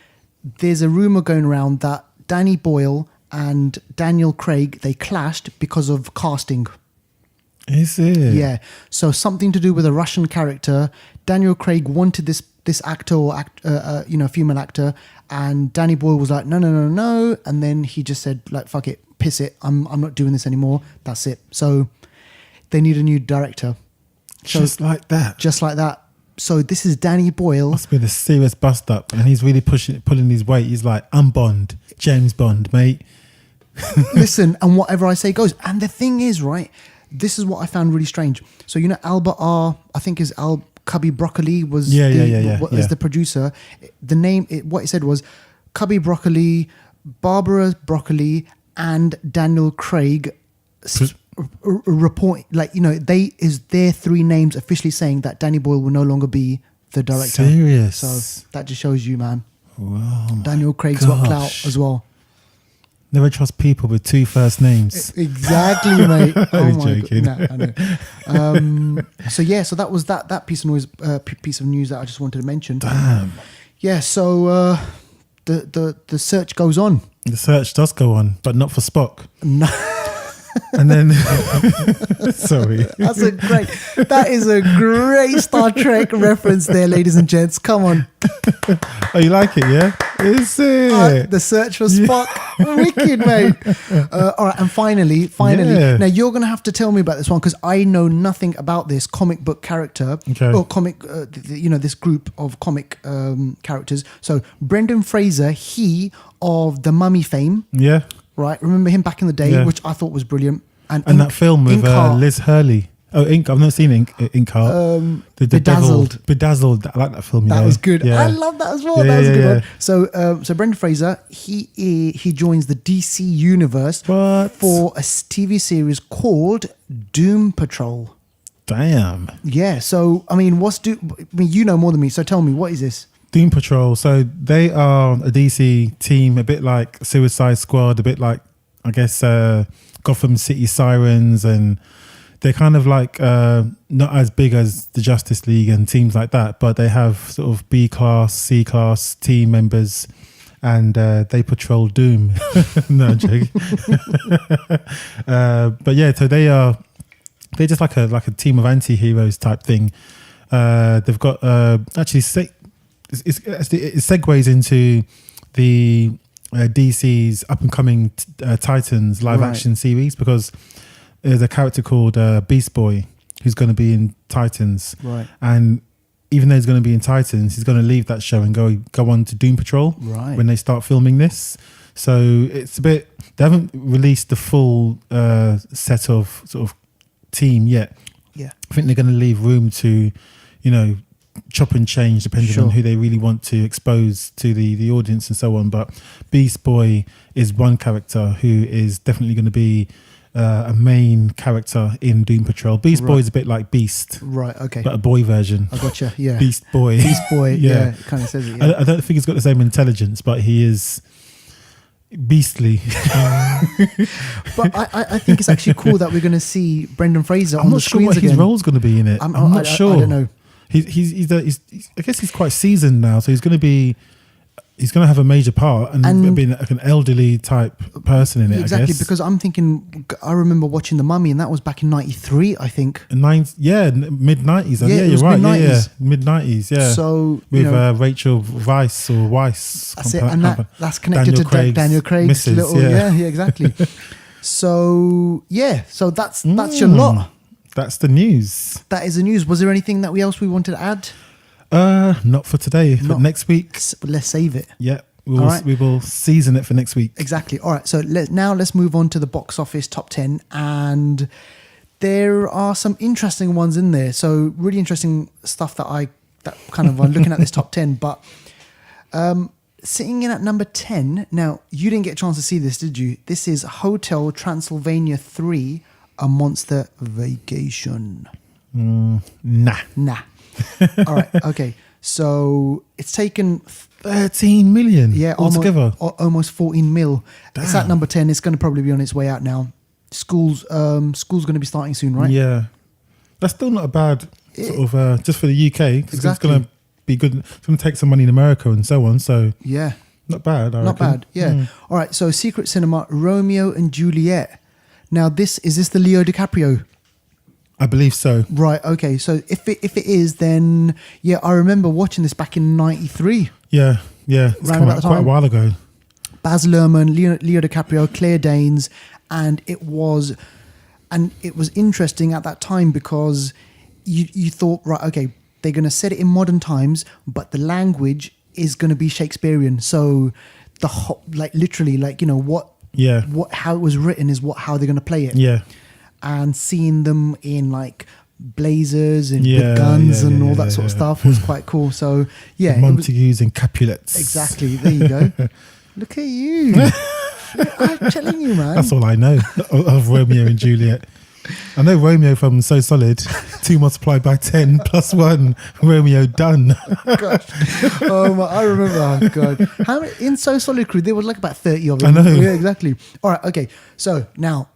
there's a rumor going around that Danny Boyle and Daniel Craig, they clashed because of casting. Is it? Yeah. So something to do with a Russian character. Daniel Craig wanted this actor or female actor, and Danny Boyle was like, no, and then he just said, like, fuck it, piss it, I'm not doing this anymore. That's it. So they need a new director. Just like that. So this is Danny Boyle. Must be the serious bust up, and he's really pulling his weight. He's like, I'm Bond, James Bond, mate. Listen, and whatever I say goes. And the thing is, right, this is what I found really strange. So Albert R. I think is Cubby Broccoli was the producer. The name, what it said was Cubby Broccoli, Barbara Broccoli, and Daniel Craig report, like, their three names officially saying that Danny Boyle will no longer be the director. Serious? So that just shows you, man. Wow, Daniel Craig's got clout as well. Never trust people with two first names. Exactly, mate. I'm joking. I know. So that was that piece of news that I just wanted to mention. Damn. Yeah. So the search goes on. The search does go on, but not for Spock. No. And then, sorry. That is a great Star Trek reference there, ladies and gents. Come on. Oh, you like it, yeah? Is it? The search for Spock. Wicked, mate. All right, and finally, Yeah. now you're going to have to tell me about this one because I know nothing about this comic book character or comic, this group of comic characters. So Brendan Fraser, he of the Mummy fame. Yeah. Right, remember him back in the day, which I thought was brilliant. And that film with Liz Hurley. Oh, Ink. I've not seen Inkheart. The Bedazzled. Bedazzled. I like that film. That was good. Yeah. I love that as well. Yeah, that was a good one. So Brendan Fraser, he joins the DC universe for a TV series called Doom Patrol. Damn. Yeah. So you know more than me. So tell me, what is this? Doom Patrol. So they are a DC team, a bit like Suicide Squad, a bit like, I guess, Gotham City Sirens, and they're kind of like not as big as the Justice League and teams like that, but they have sort of B class, C class team members, and they patrol Doom. No, I'm joking. But yeah, so they're just like a team of anti-heroes type thing. They've got actually it segues into the DC's up and coming Titans live action series, because there's a character called Beast Boy who's going to be in Titans, right? And even though he's going to be in Titans, he's going to leave that show and go on to Doom Patrol, right, when they start filming this. So it's a bit, they haven't released the full set of sort of team yet. Yeah, I think they're going to leave room to, chop and change depending on who they really want to expose to the audience and so on. But Beast Boy is one character who is definitely going to be a main character in Doom Patrol. Beast Boy is a bit like Beast, right? Okay, but a boy version. I gotcha. Yeah, Beast Boy. Yeah, it kind of says it. Yeah. I don't think he's got the same intelligence, but he is beastly. But I think it's actually cool that we're going to see Brendan Fraser on the screens again. I'm not sure what his role's going to be in it. I'm not sure. I don't know. He's I guess he's quite seasoned now, so he's going to have a major part and being like an elderly type person in it. Exactly, I guess. because I'm thinking, I remember watching The Mummy, and that was back in '93, I think. Mid '90s. Yeah, you're right. Mid-90s. Mid '90s. Yeah. So with Rachel Weisz or Weiss. That's it, and that's connected to Daniel Craig's Mrs., little. Yeah, exactly. So that's your lot. That's the news. That is the news. Was there anything else we wanted to add? Not for today. For next week. Let's save it. Yeah. We will season it for next week. Exactly. All right. So let's move on to the box office top 10. And there are some interesting ones in there. So really interesting stuff that kind of I'm looking at this top 10. But sitting in at number 10. Now, you didn't get a chance to see this, did you? This is Hotel Transylvania 3, A Monster Vacation. Nah. All right. Okay. So it's taken 13 million. Yeah, altogether. Almost 14 mil. Damn. It's at number 10. It's going to probably be on its way out now. School's going to be starting soon, right? Yeah. That's still not a bad sort of just for the UK. Because it's going to be good. It's going to take some money in America and so on. So yeah, not bad. I not reckon. bad. Yeah. All right. So Secret Cinema, Romeo and Juliet. Now is this the Leo DiCaprio? I believe so. Right. Okay. So if it is, then I remember watching this back in '93. Yeah. It's come out quite a while ago. Baz Luhrmann, Leo DiCaprio, Claire Danes, and it was interesting at that time because you thought, right, okay, they're going to set it in modern times, but the language is going to be Shakespearean. So how it was written is how they're going to play it. Yeah. And seeing them in like blazers and big guns and all that sort of stuff was quite cool. So yeah, Montagues and Capulets. Exactly. There you go. Look at you. I'm telling you, man. That's all I know of Romeo and Juliet. I know Romeo from So Solid. 2 multiplied by 10 plus 1. Romeo done. Gosh. I remember. Oh, God. How many, in So Solid Crew, there was like about 30 of them. I know. Yeah, exactly. All right. Okay. So now,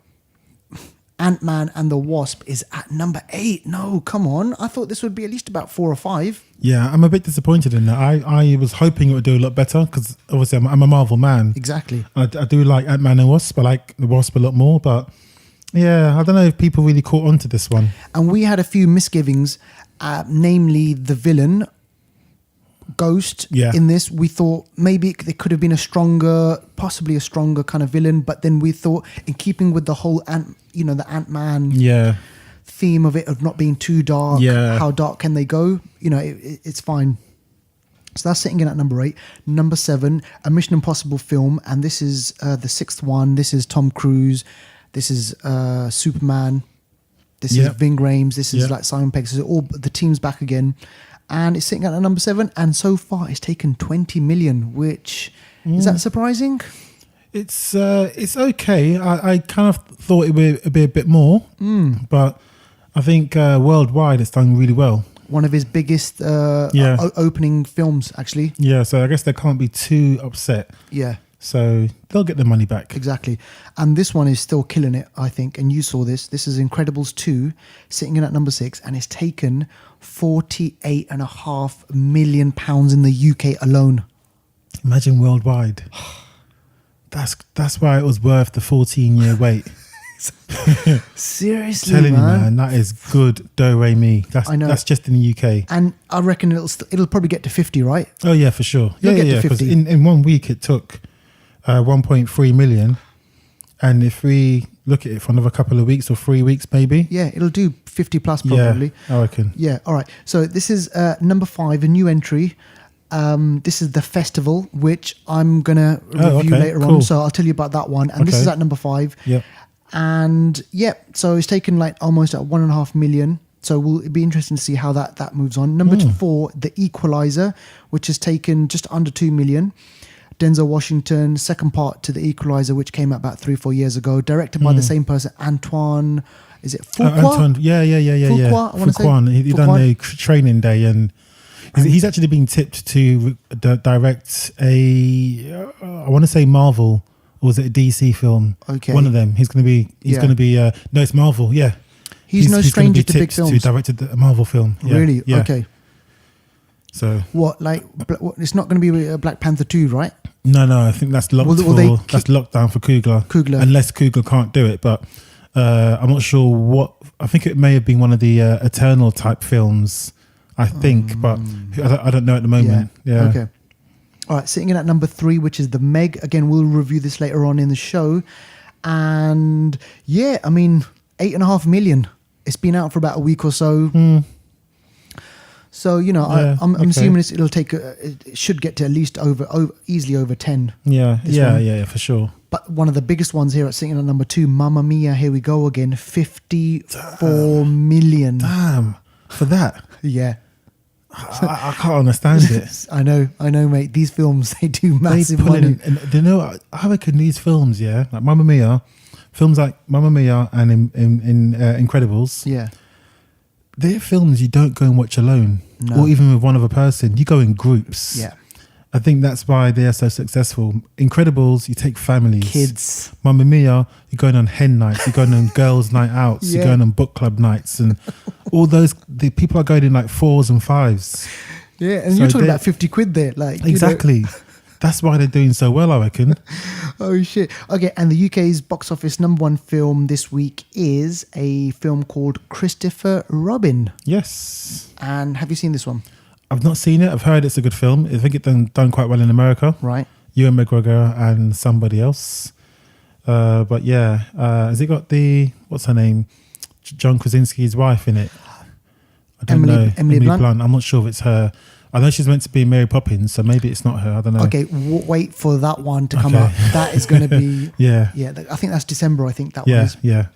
Ant-Man and the Wasp is at number 8. No, come on. I thought this would be at least about 4 or 5. Yeah, I'm a bit disappointed in that. I was hoping it would do a lot better because obviously I'm a Marvel man. Exactly. I do like Ant-Man and Wasp. I like the Wasp a lot more, but yeah, I don't know if people really caught on to this one. And we had a few misgivings, namely the villain, Ghost, in this. We thought maybe it could have been possibly a stronger kind of villain, but then we thought, in keeping with the whole the Ant-Man theme of it, of not being too dark, how dark can they go? It's fine. So that's sitting in at number 8. Number 7, a Mission Impossible film, and this is the 6th one. This is Tom Cruise. This is Superman. This is Ving Rhames. This is like Simon Pegg. So all the team's back again. And it's sitting at number 7. And so far it's taken 20 million, which is that surprising? It's okay. I kind of thought it would be a bit more, but I think worldwide it's done really well. One of his biggest opening films, actually. Yeah, so I guess they can't be too upset. Yeah. So they'll get their money back. Exactly. And this one is still killing it, I think. And you saw this. This is Incredibles 2, sitting in at number 6. And it's taken £48.5 million in the UK alone. Imagine worldwide. That's why it was worth the 14-year wait. Seriously, telling you, man, that is good do-re-mi. I know. That's just in the UK. And I reckon it'll probably get to 50, right? Oh, yeah, for sure. It'll Yeah, get to because 50. in 1 week it took 1.3 million. And if we look at it for another couple of weeks or 3 weeks, maybe. Yeah, it'll do 50 plus probably. Yeah, I reckon. Yeah, all right. So this is number 5, a new entry. This is The Festival, which I'm going to review later on. So I'll tell you about that one. And this is at number 5. Yeah. And so it's taken like almost at 1.5 million. So it'll be interesting to see how that moves on. Number 4, The Equalizer, which has taken just under 2 million. Denzel Washington, second part to The Equalizer, which came out about 3-4 years ago, directed by the same person, Antoine. Is it Fuqua? Antoine, yeah. Fuqua, I want to say. He done a training day, and he's actually been tipped to direct I want to say Marvel, or was it a DC film? Okay, one of them. He's going to be. No, it's Marvel. Yeah, he's no stranger to big films. To directed a Marvel film. Yeah, really? Yeah. Okay. So what? It's not going to be a Black Panther 2, right? No. I think that's locked that's locked down for Coogler. Unless Coogler can't do it, but I'm not sure what. I think it may have been one of the Eternal type films. I think, but I don't know at the moment. Yeah. Okay. All right. Sitting in at number 3, which is The Meg. Again, we'll review this later on in the show. And yeah, I mean, 8.5 million. It's been out for about a week or so. So, I'm assuming it'll take, it should get to at least easily over 10. Yeah, for sure. But one of the biggest ones here at sitting at number 2, Mamma Mia, here we go again, 54 million. Damn, for that? Yeah. I can't understand it. I know, mate. These films, they do massive money. And I reckon these films, like Mamma Mia, films like Mamma Mia and in Incredibles, they're films you don't go and watch alone, or even with one other person. You go in groups. Yeah, I think that's why they are so successful. Incredibles, you take families, kids. Mamma Mia, you're going on hen nights, you're going on girls' night outs, you're going on book club nights, and all those. The people are going in like 4s and 5s. Yeah, and so you're talking about 50 quid there, like exactly. That's why they're doing so well, I reckon. Oh, shit. Okay, and the UK's box office number 1 film this week is a film called Christopher Robin. Yes. And have you seen this one? I've not seen it. I've heard it's a good film. I think it's done quite well in America. Right. Ewan McGregor and somebody else. But yeah, has it got what's her name? John Krasinski's wife in it? I don't know. Emily Blunt. I'm not sure if it's her. I know she's meant to be Mary Poppins, so maybe it's not her. I don't know. Okay, wait for that one to come out. That is going to be... Yeah. I think that's December, I think that one is. Yeah.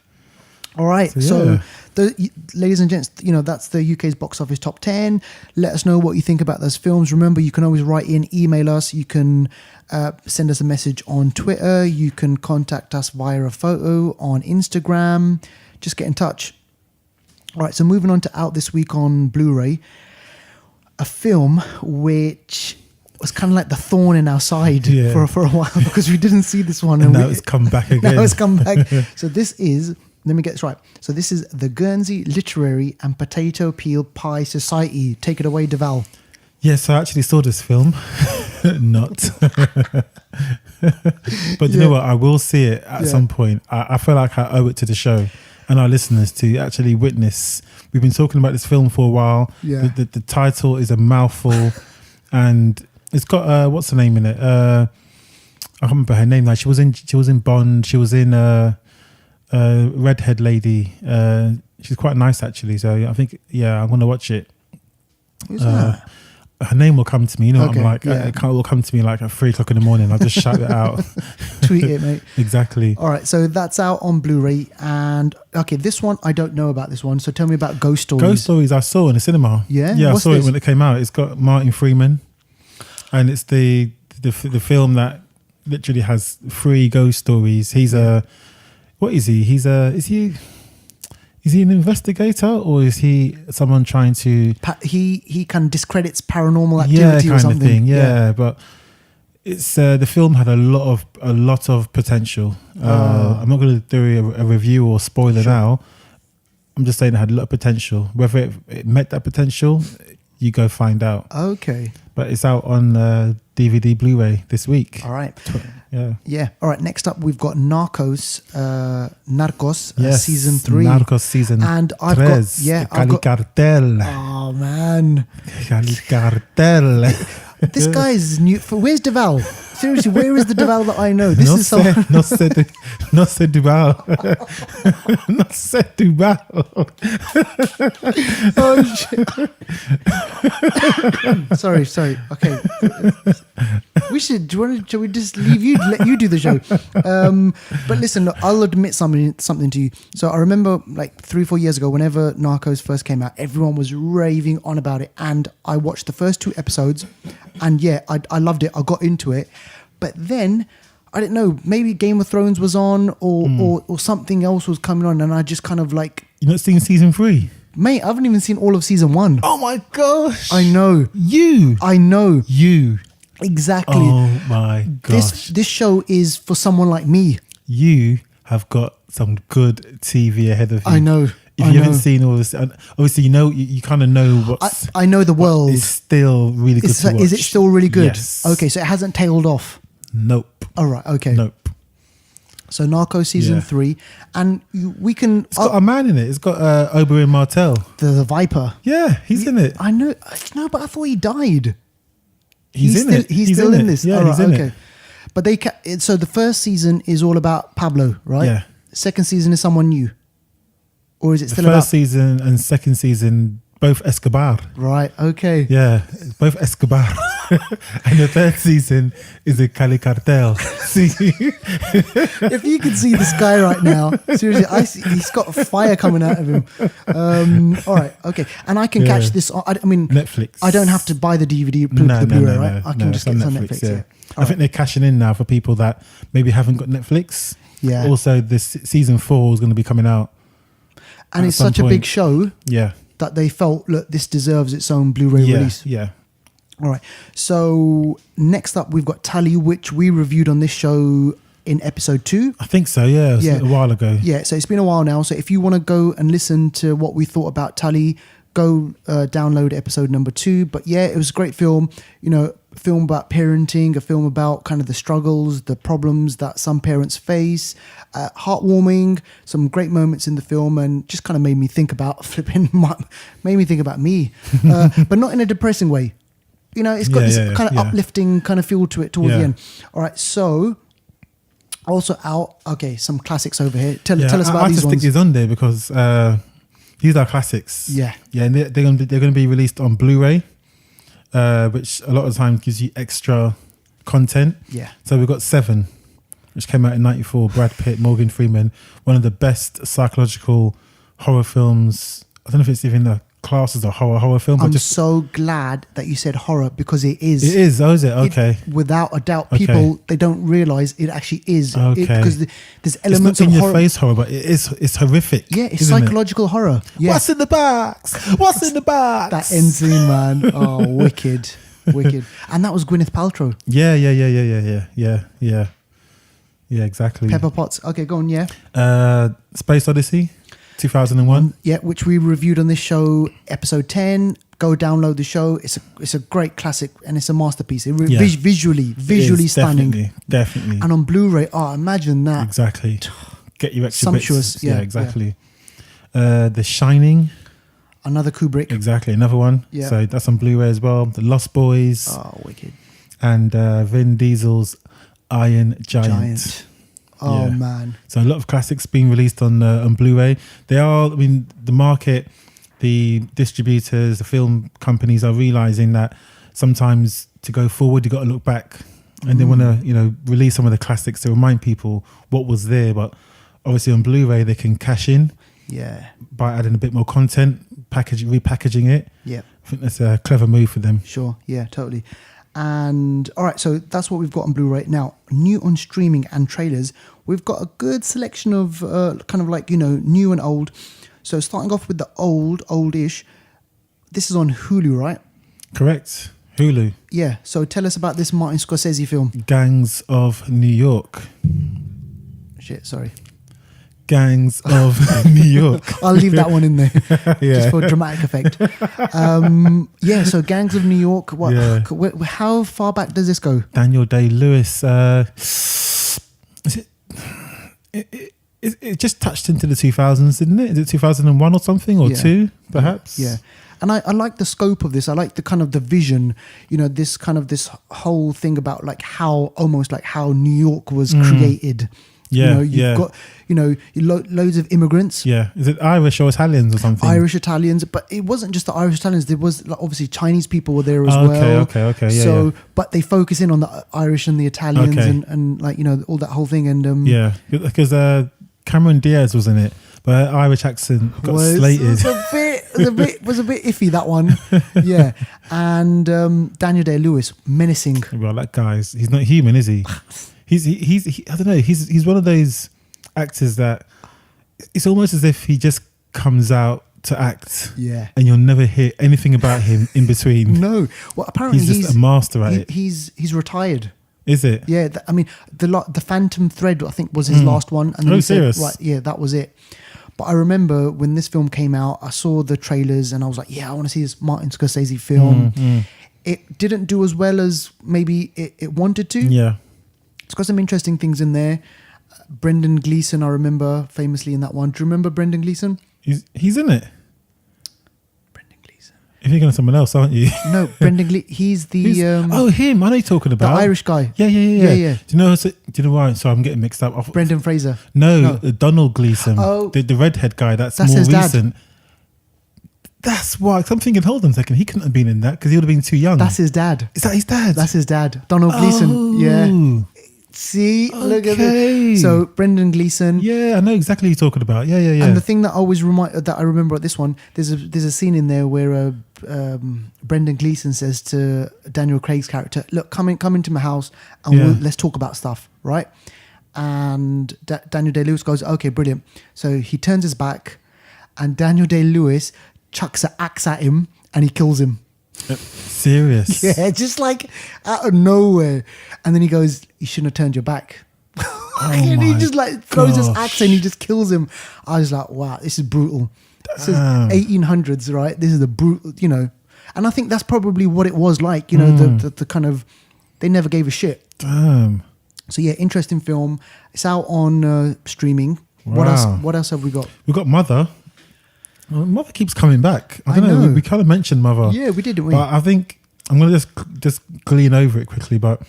All right, so ladies and gents, that's the UK's box office top 10. Let us know what you think about those films. Remember, you can always write in, email us. You can send us a message on Twitter. You can contact us via a photo on Instagram. just get in touch. All right, so moving on to out this week on Blu-ray, a film which was kind of like the thorn in our side for a while because we didn't see this one. And now it's come back again. Now it's come back. So this is, let me get this right. So this is the Guernsey Literary and Potato Peel Pie Society. Take it away, Deval. Yes, I actually saw this film. Not. But you know what? I will see it at some point. I feel like I owe it to the show and our listeners to actually witness. We've been talking about this film for a while. Yeah. The title is a mouthful and it's got, what's her name in it? I can't remember her name now. She was in Bond. She was in Redhead Lady. She's quite nice actually. So I think, I'm going to watch it. Who's that? Her name will come to me. You know, Okay, I'm like, it will come to me like at 3 o'clock in the morning. I'll just shout it out. Tweet it, mate. Exactly. All right, so that's out on Blu-ray. And okay, this one, I don't know about this one. So tell me about Ghost Stories. Ghost Stories I saw in the cinema. Yeah? Yeah, What's I saw this? it when it came out. It's got Martin Freeman. And it's the film that literally has 3 ghost stories. He's what is he? Is he an investigator or is he someone trying to... He kind of discredits paranormal activity or something. Of thing. Yeah, but it's the film had a lot of potential. I'm not going to do a review or spoiler now. I'm just saying it had a lot of potential. Whether it met that potential, you go find out. Okay. But it's out on DVD Blu-ray this week. All right. Yeah. All right. Next up, we've got Narcos season 3. Narcos season and I've tres. got Cartel. Oh man. Cali Cartel. This guy is new. Where's Deval? Seriously, where is the Deval that I know? This is someone. No sé Duval. No sé Duval. Oh shit. Sorry. Okay. Shall we just leave you? Let you do the show. But listen, look, I'll admit something to you. So I remember like 3-4 years ago, whenever Narcos first came out, everyone was raving on about it, and I watched the first 2 episodes, and I loved it. I got into it. But then, I didn't know, maybe Game of Thrones was on or something else was coming on, and I just kind of like... You're not seeing season 3? Mate, I haven't even seen all of season 1. Oh my gosh. I know. I know. You. Exactly. Oh my gosh. This show is for someone like me. You have got some good TV ahead of you. I know. If you haven't seen all this, obviously you kind of know what's... I know the world. It's still really good to watch. Is it still really good? Yes. Okay, so it hasn't tailed off. Nope. All right, okay. Nope. So Narcos season 3, and we can... It's got a man in it. It's got Oberyn Martell. The Viper. Yeah, he's in it. I know. No, but I thought he died. He's in it. He's still in this. Yeah, all right, he's in okay. it. But so the first season is all about Pablo, right? Yeah. Second season is someone new, or is it still the about first season and second season both Escobar? Right. Okay. Yeah, both Escobar. And the third season is a Cali Cartel. See, if you could see this guy right now, seriously, he's got fire coming out of him. All right, okay, and I can catch this. I mean, Netflix. I don't have to buy the DVD, the Blu-ray, right? I can just get it on Netflix. Yeah. I think they're cashing in now for people that maybe haven't got Netflix. Yeah. Also, this season 4 is going to be coming out, and it's such a big show. Yeah. That they felt, look, this deserves its own Blu-ray release. Yeah. All right. So next up, we've got Tally, which we reviewed on this show in episode 2. I think so. Yeah. It was a while ago. Yeah. So it's been a while now. So if you want to go and listen to what we thought about Tally, go download episode number 2. But yeah, it was a great film. You know, a film about parenting, a film about kind of the struggles, the problems that some parents face. Heartwarming, some great moments in the film, and just kind of made me think about made me think about me, but not in a depressing way. You know, it's got this kind of uplifting kind of feel to it towards the end. All right, so also out. Okay, some classics over here. Tell us about these ones. I just think these on there because these are classics. Yeah, and they're going to be released on Blu-ray, which a lot of times gives you extra content. Yeah. So we've got 7. Which came out in 94, Brad Pitt, Morgan Freeman, one of the best psychological horror films. I don't know if it's even a classed as a horror film. I'm But just so glad that you said horror because it is. it is. Oh, is it? Okay. Without a doubt, Okay. people they don't realize it actually is. Okay. Because there's It's elements not in of your horror. face horror, but it's horrific. Yeah, it's isn't it? psychological horror. Yeah, What's in the box? What's in the box? that end scene, man. Oh, wicked, wicked. And that was Gwyneth Paltrow. Yeah. Yeah, exactly. Pepper Potts. Okay, go on. Yeah. Space Odyssey, 2001. Yeah, which we reviewed on this show, episode 10. Go download the show. It's a great classic and it's a masterpiece. Yeah. Visually It is, stunning. Definitely. And on Blu-ray, imagine that. Exactly. Get you extra Sumptuous, bits. yeah, exactly. The Shining. Another Kubrick. Exactly. Another one. Yeah. So that's on Blu-ray as well. The Lost Boys. Oh, wicked. And Vin Diesel's Iron Giant. Oh, Yeah. man. So a lot of classics being released on Blu-ray. They are, I mean, the market, the distributors, the film companies are realizing that sometimes to go forward, you got to look back, and they want to, release some of the classics to remind people what was there. But obviously on Blu-ray, they can cash in Yeah. by adding a bit more content, repackaging it. Yeah. I think that's a clever move for them. Sure. Yeah, totally. And all right, so that's what we've got on Blu-ray. Now, new on streaming and trailers, we've got a good selection of kind of like, new and old. So starting off with the oldish, this is on Hulu, right? Correct. Hulu. Yeah. So tell us about this Martin Scorsese film. Gangs of New York. Shit, sorry. Gangs of New York. I'll leave that one in there Yeah. just for dramatic effect. Yeah, so Gangs of New York. What? Yeah. How far back does this go? Daniel Day-Lewis. Is it just touched into the 2000s, didn't it? Is it 2001 or something, or Yeah. two, perhaps? Yeah. And I like the scope of this. I like the kind of the vision, this whole thing about like how New York was created. Yeah, You've got, loads of immigrants. Yeah. Is it Irish or Italians or something? Irish Italians, but it wasn't just the Irish Italians. There was obviously Chinese people were there as Okay, well. okay, yeah, So, yeah. but they focus in on the Irish and the Italians Okay. and like all that whole thing. And Yeah, because Cameron Diaz was in it, but her Irish accent got slated. was a bit iffy, that one. Yeah, and Daniel Day-Lewis, menacing. Well, that guy's he's not human, is he? He's I don't know. He's one of those actors that it's almost as if he just comes out to act. Yeah. And you'll never hear anything about him in between. No, well, apparently He's just a master at it. He's retired. Is it? Yeah, I mean the Phantom Thread I think was his last one, and then he said, serious? right, yeah, that was it. But I remember when this film came out, I saw the trailers and I was like, yeah, I want to see this Martin Scorsese film. It didn't do as well as maybe it wanted to. Yeah. It's got some interesting things in there. Brendan Gleeson, I remember famously in that one. Do you remember Brendan Gleeson? He's in it. Brendan Gleeson. You're thinking of someone else, aren't you? No, Brendan Gleeson. He's the him. I know you're talking the about. Irish guy. Yeah. Yeah. Do you know why? Sorry, I'm getting mixed up. Brendan Fraser. No, Donald Gleeson. Oh. The redhead guy. That's more his dad. recent. That's why. 'Cause I'm thinking, hold on a second. He couldn't have been in that because he would have been too young. That's his dad. Is that his dad? That's his dad. Donald Gleeson. Yeah. See, look at Okay. this. So Brendan Gleeson. Yeah, I know exactly who you're talking about. Yeah. And the thing that I remember at this one, there's a scene in there where Brendan Gleeson says to Daniel Craig's character, "Look, come into my house and let's talk about stuff, right?" And Daniel Day-Lewis goes, "Okay, brilliant." So he turns his back, and Daniel Day-Lewis chucks an axe at him, and he kills him. Serious. Yeah, just like out of nowhere. And then he goes, "You shouldn't have turned your back." And he just like throws his axe and he just kills him. I was like, wow, this is brutal. This is 1800s, right? This is the brutal, And I think that's probably what it was like, the kind of, they never gave a shit. Damn. So yeah, interesting film. It's out on streaming. Wow. What else have we got? We've got Mother. Well, Mother keeps coming back. I don't know. We kind of mentioned Mother. Yeah, we did, didn't we? But I think I'm going to just glean over it quickly. But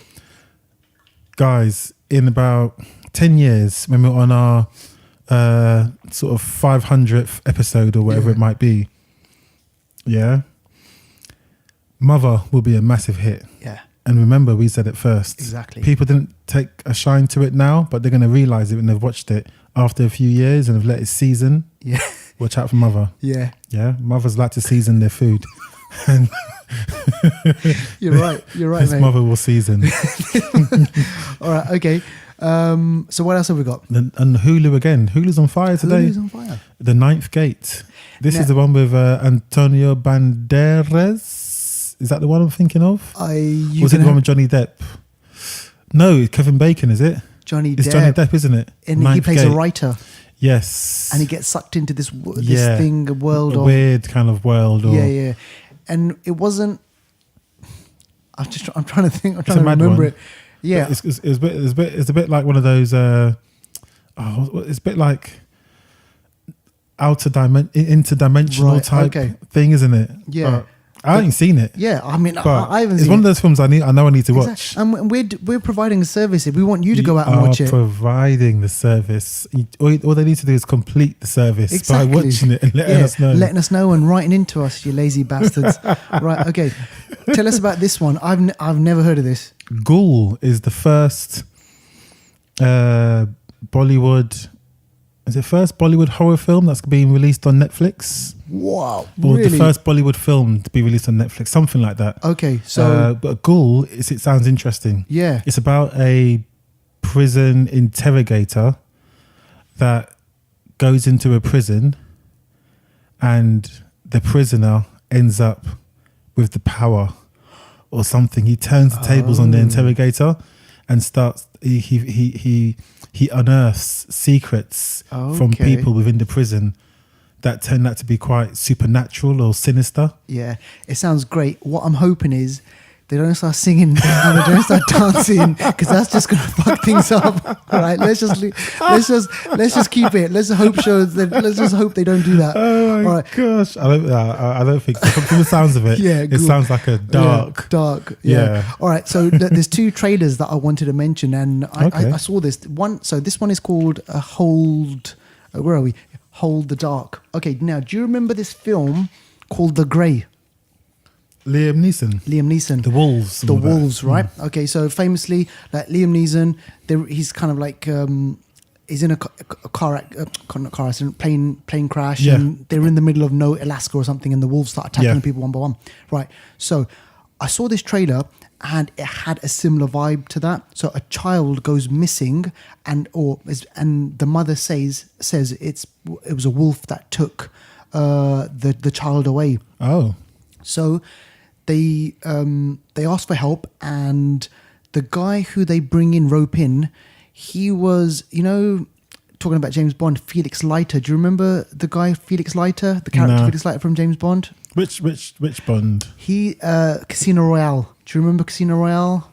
guys, in about 10 years, when we're on our sort of 500th episode or whatever it might be, Mother will be a massive hit. Yeah. And remember, we said it first. Exactly. People didn't take a shine to it now, but they're going to realise it when they've watched it after a few years and have let it season. Yeah. Watch out for Mother. Yeah. Yeah, mothers like to season their food. And You're right, his mate. mother will season. All right, okay. So what else have we got? And Hulu again. Hulu's on fire today. Hulu's on fire. The Ninth Gate. This is the one with Antonio Banderas. Is that the one I'm thinking of? Was it the one with Johnny Depp? No, Kevin Bacon, is it? Johnny It's Depp. Johnny Depp, isn't it? And Ninth he plays Gate. a writer. Yes. And he gets sucked into this thing, a world a of... weird kind of world. Or, Yeah. And it wasn't... I'm trying to think. I'm trying to mad remember one. it. Yeah. It's a bit like one of those... it's a bit like interdimensional type thing, isn't it? Yeah. I haven't seen it. Yeah, I mean, But I haven't seen it. it's one of those films I know I need to watch. Exactly. And we're providing a service. If we want you to go out and watch it. Providing the service. All they need to do is complete the service Exactly. by watching it and letting us know. Letting us know and writing into us, you lazy bastards. Right, okay. Tell us about this one. I've never heard of this. Ghoul is the first Bollywood... Is it first Bollywood horror film that's being released on Netflix? Wow. Or really? the first Bollywood film to be released on Netflix, something like that. Okay, so... but Ghoul, it sounds interesting. Yeah. It's about a prison interrogator that goes into a prison and the prisoner ends up with the power or something. He turns the tables on the interrogator and starts... He unearths secrets from people within the prison that turn out to be quite supernatural or sinister. Yeah, it sounds great. What I'm hoping is they don't start singing and they don't start dancing, because that's just gonna fuck things up. All right, let's just keep it. Let's just hope they don't do that. Oh my gosh, I don't think from the sounds of it. It sounds like a dark. Yeah. All right, so there's two trailers that I wanted to mention, and I saw this one. So this one is called Hold. Where are we? Hold the Dark. Okay, now do you remember this film called The Grey? Liam Neeson. The Wolves. The Wolves, right? Okay, so famously, like Liam Neeson, he's kind of like he's in a not car accident, plane crash, and they're in the middle of Alaska or something, and the wolves start attacking people one by one. Right. So I saw this trailer, and it had a similar vibe to that. So a child goes missing, and the mother says it was a wolf that took the child away. Oh. So they ask for help, and the guy who they rope in, he was, talking about James Bond, Felix Leiter. Do you remember the guy Felix Leiter, the character Felix Leiter from James Bond? Which Bond? He Casino Royale. Do you remember Casino Royale?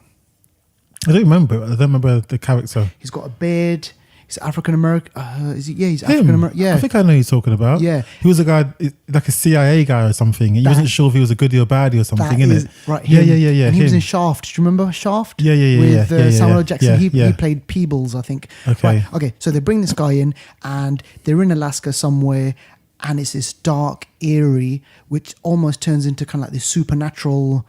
I don't remember the character. He's got a beard. He's African American. Is he? Yeah, he's African American. Yeah, I think I know who you're talking about. Yeah, he was a guy like a CIA guy or something. He wasn't sure if he was a goodie or baddie or something, innit? Right. Yeah. And he was in Shaft. Do you remember Shaft? Yeah. With Samuel L. Jackson. Yeah. He played Peebles, I think. Okay. Right. Okay. So they bring this guy in, and they're in Alaska somewhere, and it's this dark, eerie, which almost turns into kind of like this supernatural.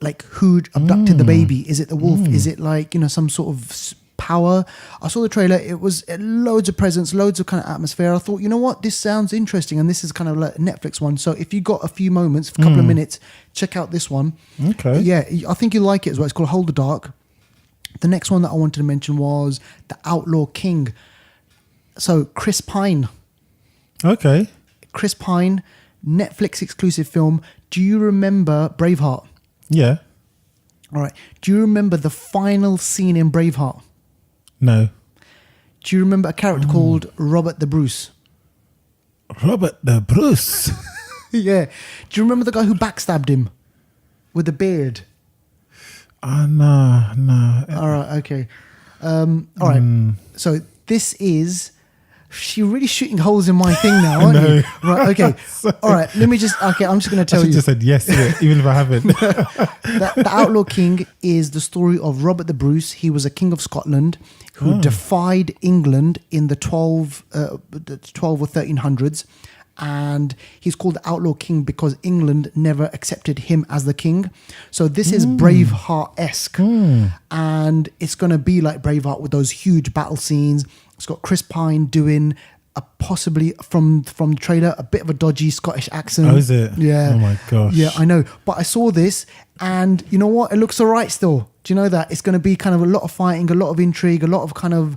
Like who abducted the baby? Is it the wolf? Is it like some sort of power? I saw the trailer. It was loads of presents, loads of kind of atmosphere. I thought, you know what, this sounds interesting, and this is kind of like a Netflix one. So if you got a few moments, a couple of minutes, check out this one. Okay. Yeah, I think you'll like it as well. It's called Hold the Dark. The next one that I wanted to mention was The Outlaw King. So Chris Pine. Okay. Chris Pine, Netflix exclusive film. Do you remember Braveheart? Yeah. All right. Do you remember the final scene in Braveheart? No. Do you remember a character called Robert the Bruce? Robert the Bruce? Yeah. Do you remember the guy who backstabbed him with the beard? No. All right. Okay. All right. So this is... You're really shooting holes in my thing now, aren't you? Right, okay. All right, let me just... Okay, I'm just going to tell you. I just said yes to it, even if I haven't. The Outlaw King is the story of Robert the Bruce. He was a king of Scotland who defied England in the 12 or 1300s. And he's called the Outlaw King because England never accepted him as the king. So this is Braveheart-esque. And it's going to be like Braveheart with those huge battle scenes. It's got Chris Pine doing possibly from the trailer, a bit of a dodgy Scottish accent. Oh, is it? Yeah. Oh my gosh. Yeah, I know. But I saw this, and you know what? It looks all right still. Do you know that it's going to be kind of a lot of fighting, a lot of intrigue, a lot of kind of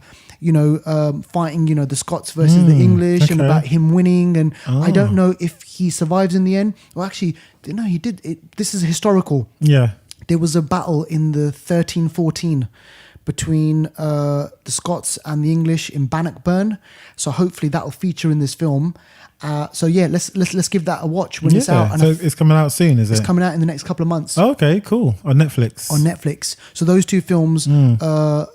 fighting. You know, the Scots versus the English, and okay. about him winning. And I don't know if he survives in the end. Well, actually, no, he did. This is historical. Yeah. There was a battle in the 1314 between the Scots and the English in Bannockburn. So hopefully that will feature in this film. So yeah, let's give that a watch when it's out. And so it's coming out soon, is it? it's coming out in the next couple of months. Oh, okay, cool. On Netflix. On Netflix. So those two films are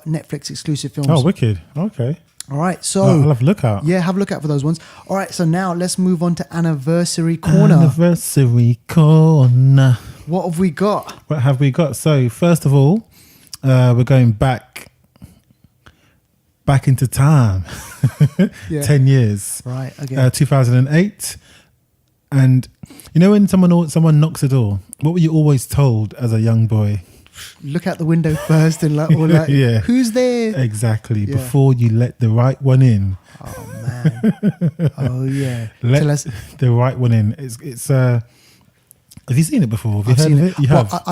Netflix exclusive films. Oh, wicked. Okay. All right. So I'll have a look out. yeah, have a look out for those ones. All right. So now let's move on to Anniversary Corner. Anniversary Corner. What have we got? What have we got? So first of all, we're going back into time. Yeah. 10 years. Right. Okay. 2008. And you know when someone knocks the door, what were you always told as a young boy? Look out the window first and like, or like Yeah. who's there? Exactly. Yeah. Before you let the right one in. Oh man. Oh yeah. Let Tell us. the right one in. It's have you seen it before? Have you I've heard seen of it. it? You Well, have?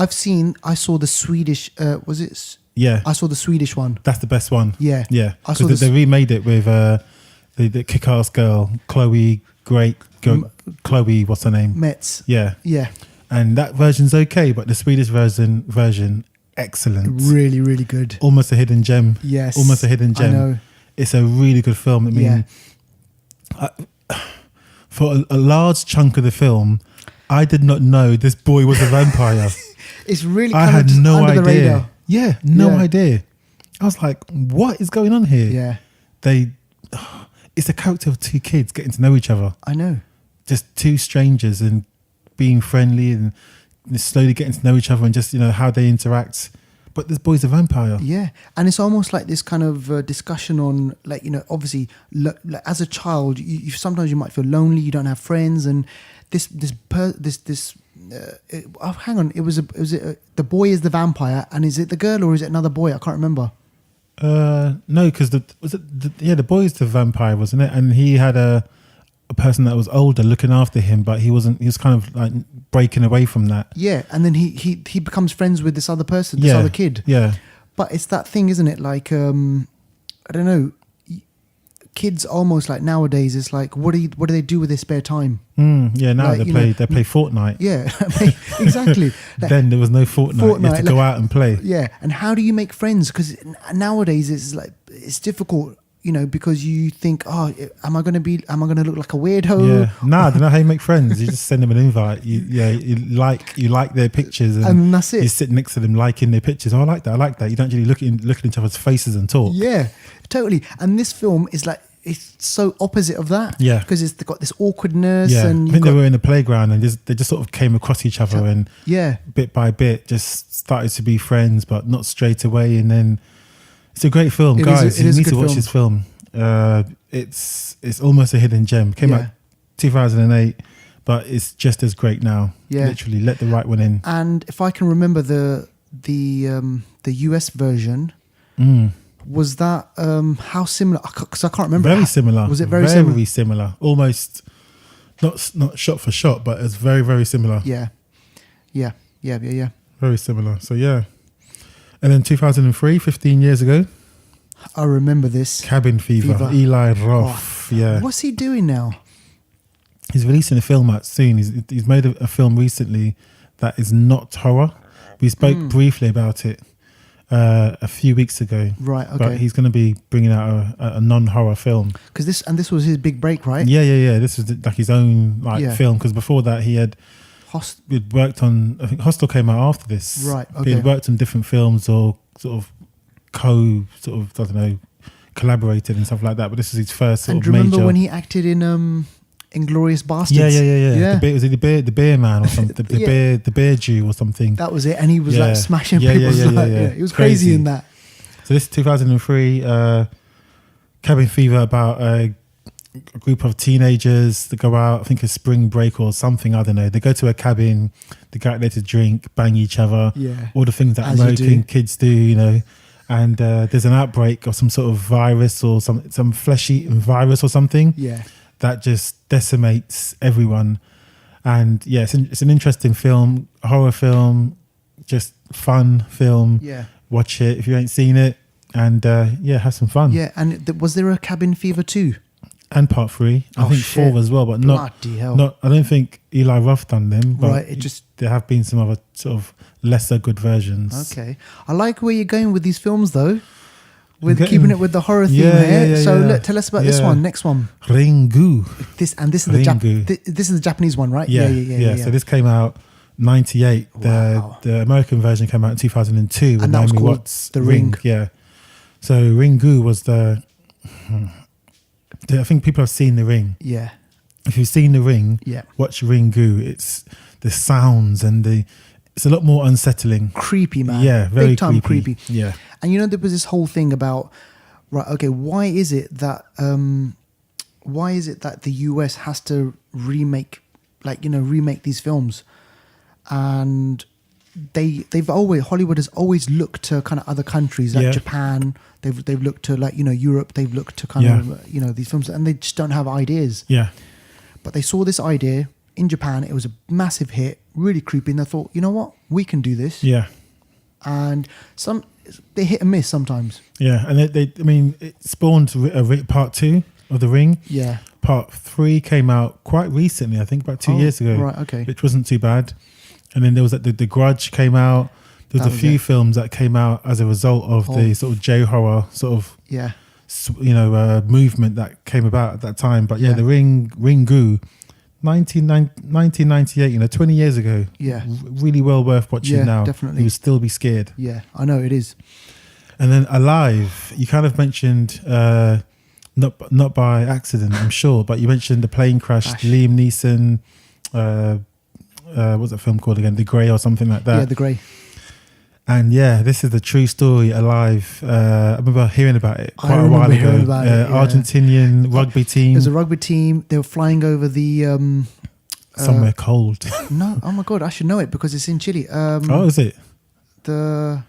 I saw the Swedish. Was it? Yeah. I saw the Swedish one. That's the best one. Yeah. Yeah. I saw Because this. they remade it with the kick-ass girl, Chloe, Chloe, what's her name? Metz. Yeah. Yeah. And that version's okay, but the Swedish version, excellent. Really, really good. Almost a hidden gem. Yes. Almost a hidden gem. I know. It's a really good film. I mean, for a large chunk of the film, I did not know this boy was a vampire. It's really I kind of had just no under the idea. radar. Yeah, no Yeah. idea. I was like, what is going on here? Yeah. It's the character of two kids getting to know each other. I know. Just two strangers and being friendly and slowly getting to know each other and just, how they interact. But this boy's a vampire. Yeah, and it's almost like this kind of discussion on, like, obviously, as a child, you sometimes you might feel lonely, you don't have friends, and hang on, the boy is the vampire, and is it the girl or is it another boy? I can't remember. No, because the boy's the vampire, wasn't it? And he had a person that was older looking after him, but he was kind of like breaking away from that. Yeah, and then he becomes friends with this other person, this other kid. Yeah. But it's that thing, isn't it? Like, I don't know. Kids almost like nowadays, it's like, what do they do with their spare time? Yeah, now Like, they play Fortnite. Yeah, exactly. Like, Then there was no Fortnite. You had to go out and play. Yeah, and how do you make friends? Because nowadays it's difficult, because you think, oh, am I going to look like a weirdo? Yeah, I don't know how you make friends. You just send them an invite. You like their pictures, And that's it. You sit next to them liking their pictures. Oh, I like that. You don't actually look at each other's faces and talk. Yeah, totally. And this film is like, it's so opposite of that. Yeah, because it's got this awkwardness. Yeah, and I think they were in the playground and they just sort of came across each other and bit by bit just started to be friends, but not straight away. And then it's a great film, guys. You need to watch this film. It's almost a hidden gem. Came out 2008, but it's just as great now. Yeah, literally, let the right one in. And if I can remember the US version. Was that how similar? Because I can't remember. Very similar. Was it very similar? Very similar. Almost not shot for shot, but it's very, very similar. Yeah. Very similar. So yeah. And then 2003, 15 years ago. I remember this. Cabin Fever. Eli Roth. Oh. Yeah. What's he doing now? He's releasing a film out soon. He's made a film recently that is not horror. We spoke briefly about it a few weeks ago. Right, okay. But he's going to be bringing out a non-horror film. Because this was his big break, right? Yeah. This was like his own film. Because before that, he'd worked on. I think Hostel came out after this. Right. Okay. He'd worked on different films or sort of I don't know, collaborated and stuff like that. But this is his first sort of major. And remember when he acted in Inglourious Bastards? Yeah. Was it the beer man or something? The beer Jew or something? That was it. And he was like smashing people. He was crazy in that. So this is 2003, Cabin Fever, about a group of teenagers that go out, I think a spring break or something, I don't know. They go to a cabin, they go out there to drink, bang each other, all the things that American kids do, and there's an outbreak of some sort of virus or some flesh-eating virus or something. Yeah. That just decimates everyone. And yeah, it's an interesting film, horror film, just fun film. Yeah. Watch it if you ain't seen it, and have some fun. Yeah, and was there a Cabin Fever 2? And part 3, I think shit. 4 as well, but Bloody hell. not. I don't think Eli Roth done them, but Right, there have been some other sort of lesser good versions. Okay. I like where you're going with these films, though. With keeping it with the horror theme here. So look, tell us about this one. Next one. Ringu. This is the Japanese one, right? Yeah. So this came out 98. Wow. The American version came out in 2002 with And that was Naomi called Watts. The Ring. Yeah. So Ringu was I think people have seen The Ring. Yeah. If you've seen The Ring, watch Ringu. It's the sounds and it's a lot more unsettling. Creepy, man. Yeah, very big time creepy. Yeah. And there was this whole thing about, right, okay, why is it that the US has to remake these films? And Hollywood has always looked to kind of other countries like Japan. They've looked to Europe. They've looked to kind of these films, and they just don't have ideas. Yeah. But they saw this idea in Japan. It was a massive hit, really creepy, and they thought, you know what, we can do this. Yeah. And they hit and miss sometimes. Yeah, and it spawned part 2 of The Ring. Yeah. Part 3 came out quite recently, I think about 2 years ago. Right. Okay. Which wasn't too bad. And then there was the Grudge came out. There was a few films that came out as a result of the sort of J-horror sort of movement that came about at that time. But the Ringu, 1998, 20 years ago. Yeah. Really well worth watching now. Definitely. You would still be scared. Yeah, I know it is. And then Alive, you kind of mentioned, not by accident, I'm sure, but you mentioned the plane crash, Liam Neeson, what's that film called again? The Grey or something like that. Yeah, The Grey. And this is the true story, Alive. I remember hearing about it quite a while ago. Argentinian rugby team. There's a rugby team. They were flying over the... somewhere cold. No, oh my God, I should know it because it's in Chile. Is it? The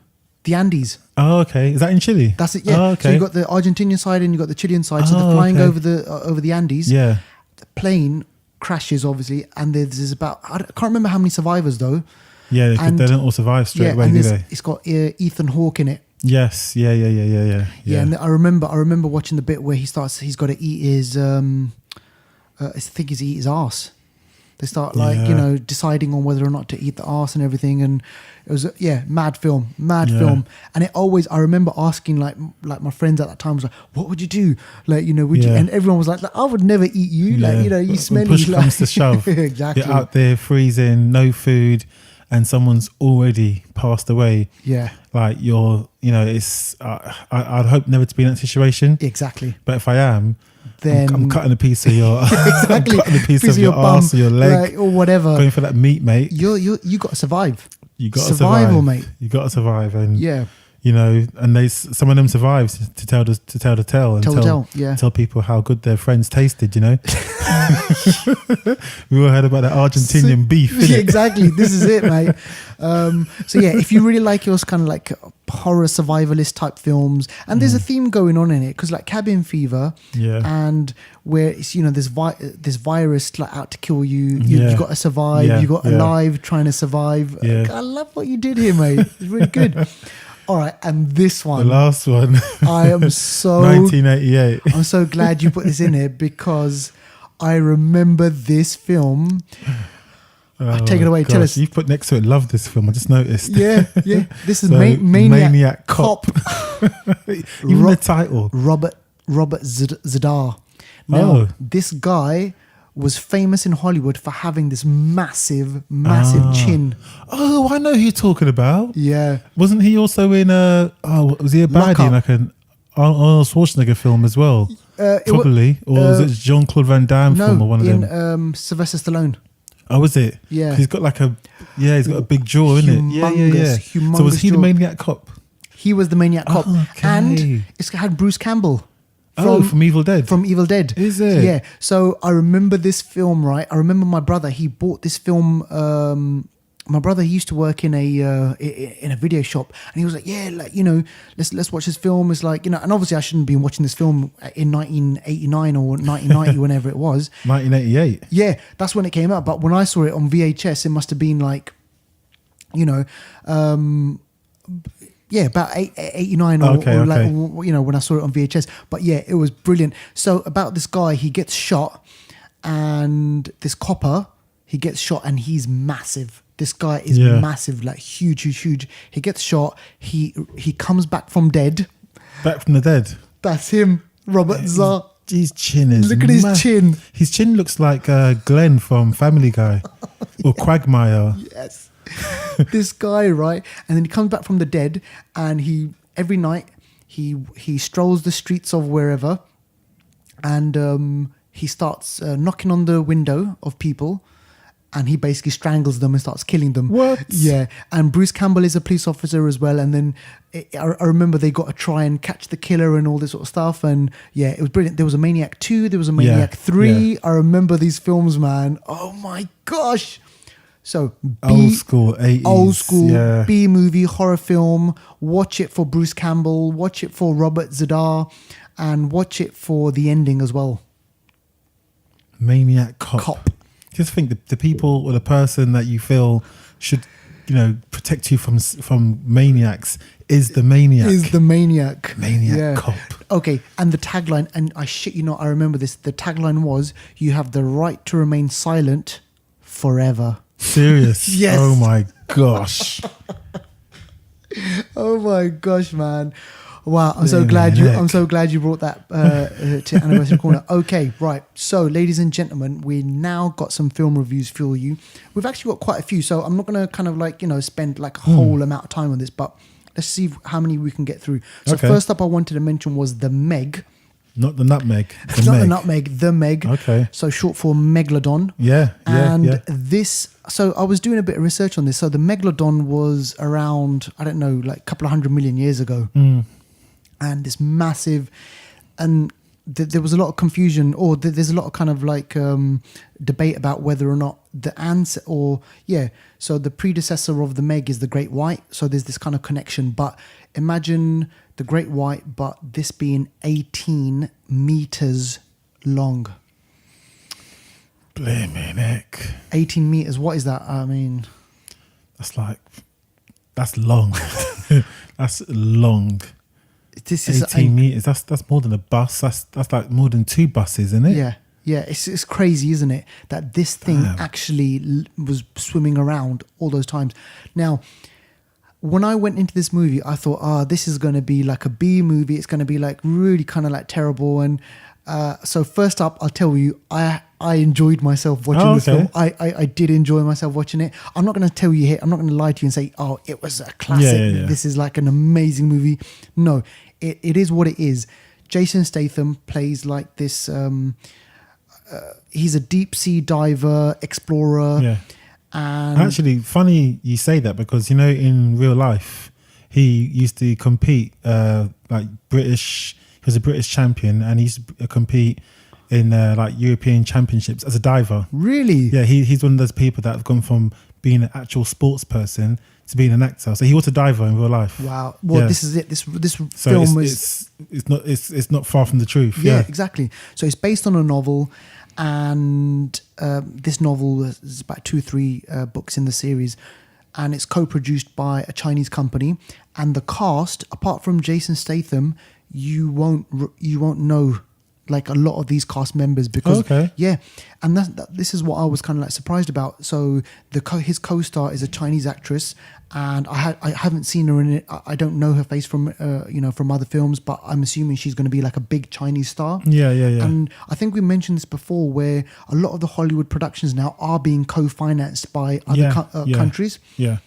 Andes. Oh, okay. Is that in Chile? That's it, yeah. Oh, okay. So you got the Argentinian side and you got the Chilean side. So they're flying over the Andes. Yeah. The plane crashes, obviously, and there's about... I can't remember how many survivors, though. Yeah, they don't all survive straight away, do they? It's got Ethan Hawke in it. Yes, yeah. Yeah, and I remember watching the bit where he's got to eat his, I think he's eat his arse. They start deciding on whether or not to eat the arse and everything, and it was mad film, film. And I remember asking like my friends at that time was like, what would you do? Like would you? And everyone was like, I would never eat you. You smelly. Push comes to shove. Exactly. You're out there freezing, no food. And someone's already passed away. Yeah. Like it's... I'd hope never to be in that situation. Exactly. But if I am, then I'm cutting a piece of your... exactly. I'm cutting a piece of your arse or your leg. Or whatever. Going for that meat, mate. You got to survive. You got to survive. Survival, mate. You got to survive. And and some of them survived to tell the tale and tell people how good their friends tasted. We all heard about that Argentinian beef. Yeah, exactly. This is it, mate. If you really like yours kind of like horror survivalist type films, and there's a theme going on in it because like Cabin Fever, and where it's this virus like out to kill you. You got to survive. You got Alive trying to survive. I love what you did here, mate. It's really good. All right, and this one. The last one. I am so... 1988. I'm so glad you put this in here because I remember this film. Take it away. Gosh, tell us. You put next to it, love this film. I just noticed. Yeah. This is Maniac Cop. Even the title. Robert Zadar. Now, this guy was famous in Hollywood for having this massive chin. Oh, I know who you're talking about. Yeah. Wasn't he also in was he a baddie in like an Arnold Schwarzenegger film as well? Probably. Or was it Jean-Claude Van Damme film or one of them? No, Sylvester Stallone. Oh, is it? Yeah. He's got like he's got a big jaw, isn't it? Yeah. So was he the Maniac Cop? He was the Maniac Cop. Okay. And it's had Bruce Campbell. From Evil Dead. From Evil Dead. Is it? Yeah. So I remember this film, right? I remember my brother, he bought this film my brother, he used to work in a video shop, and he was like, yeah, like, you know, let's watch this film. It's like, you know, and obviously I shouldn't be watching this film in 1989 or 1990, whenever it was. 1988. Yeah, that's when it came out. But when I saw it on VHS, it must have been like, you know, yeah, about 89 or like, you know, when I saw it on VHS. But yeah, it was brilliant. So about this guy, he gets shot, and this copper, he gets shot, and he's massive. This guy is massive, like huge. He gets shot. He comes back from dead. Back from the dead. That's him, Robert Zah. His chin is. Look at his chin. His chin looks like Glenn from Family Guy or Quagmire. Yes. This guy, right? And then he comes back from the dead, and every night he strolls the streets of wherever, and he starts knocking on the window of people, and he basically strangles them and starts killing them. What? Yeah. And Bruce Campbell is a police officer as well. And then I remember they got to try and catch the killer and all this sort of stuff. And yeah, it was brilliant. There was a Maniac 2. There was a Maniac 3. Yeah. I remember these films, man. Oh my gosh. So old school 80s. Old school B-movie horror film. Watch it for Bruce Campbell. Watch it for Robert Z'Dar. And watch it for the ending as well. Maniac Cop. Just think the people or the person that you feel should, you know, protect you from maniacs is the maniac. Maniac Cop. Okay, and the tagline, and I shit you not, I remember this. The tagline was, "You have the right to remain silent forever." Serious? Yes. Oh my gosh. Oh my gosh, man. Wow, I'm so glad you brought that to Anniversary Corner. Okay, right. So, ladies and gentlemen, we now got some film reviews for you. We've actually got quite a few, so I'm not going to kind of like, you know, spend like a whole amount of time on this, but let's see how many we can get through. So, first up I wanted to mention was The Meg. Not the Nutmeg. The Nutmeg, The Meg. Okay. So, short for Megalodon. Yeah. This, so I was doing a bit of research on this. So, the Megalodon was around, I don't know, like a couple of 100 million years ago. And this massive, and there was a lot of confusion, or there's a lot of kind of like debate about whether or not the answer, so the predecessor of the Meg is the Great White. So there's this kind of connection. But imagine the Great White, but this being 18 meters long. Blimey, Nick. 18 meters. What is that? I mean, that's long. That's long. This is 18 meters. That's more than a bus. That's like more than 2 buses, isn't it? Yeah. It's crazy, isn't it? That this thing actually was swimming around all those times. Now, when I went into this movie, I thought, this is going to be like a B movie. It's going to be like really kind of like terrible. And so first up, I'll tell you, I enjoyed myself watching this film. I did enjoy myself watching it. I'm not going to tell you here. I'm not going to lie to you and say, it was a classic. Yeah. This is like an amazing movie. No. It is what it is. Jason Statham plays like this. He's a deep sea diver, explorer. Yeah. And actually, funny you say that, because, you know, in real life, he used to compete like British. He was a British champion, and he used to compete in like European championships as a diver. Really? Yeah. He's one of those people that have gone from being an actual sports person to being an actor. So he was a diver in real life. Wow. Well, this is it. This film it's not far from the truth. Yeah, exactly. So it's based on a novel, and this novel is about 2 or 3 books in the series, and it's co-produced by a Chinese company. And the cast, apart from Jason Statham, you won't know like a lot of these cast members, because and this is what I was kind of like surprised about. So his co-star is a Chinese actress, and I haven't seen her in it. I don't know her face from from other films, but I'm assuming she's going to be like a big Chinese star. Yeah. And I think we mentioned this before, where a lot of the Hollywood productions now are being co-financed by other countries. Yeah.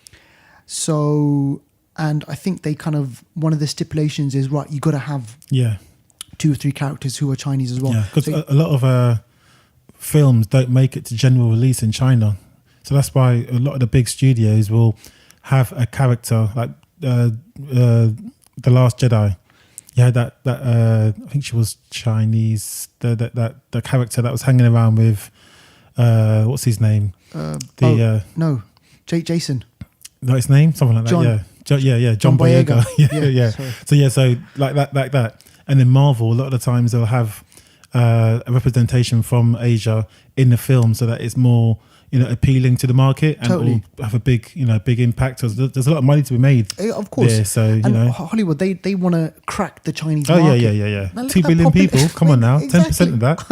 So, and I think they kind of, one of the stipulations is, right, you got to have 2 or 3 characters who are Chinese as well. Yeah, because a lot of films don't make it to general release in China. So that's why a lot of the big studios will have a character like The Last Jedi. Yeah, that I think she was Chinese. The character that was hanging around with what's his name? No, Jason. Like his name, something like John. that. Yeah, John Boyega. Boyega. yeah. Sorry. So like that. And then Marvel, a lot of the times they'll have a representation from Asia in the film, so that it's more appealing to the market and Totally. will have a big impact. There's a lot of money to be made. Of course. There, so Hollywood, they want to crack the Chinese Oh market. yeah. Now, look 2 at that billion people. Come on now, 10% Exactly. of that.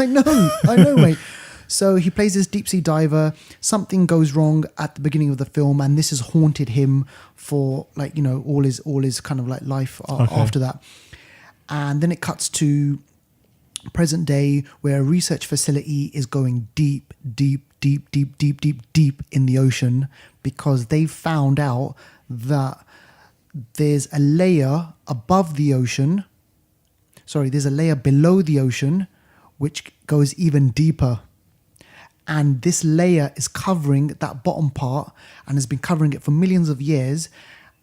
I know, mate. So he plays this deep sea diver. Something goes wrong at the beginning of the film, and this has haunted him for all his kind of like life after that. And then it cuts to present day, where a research facility is going deep in the ocean, because they've found out that there's a layer above the ocean. Sorry, there's a layer below the ocean which goes even deeper. And this layer is covering that bottom part and has been covering it for millions of years,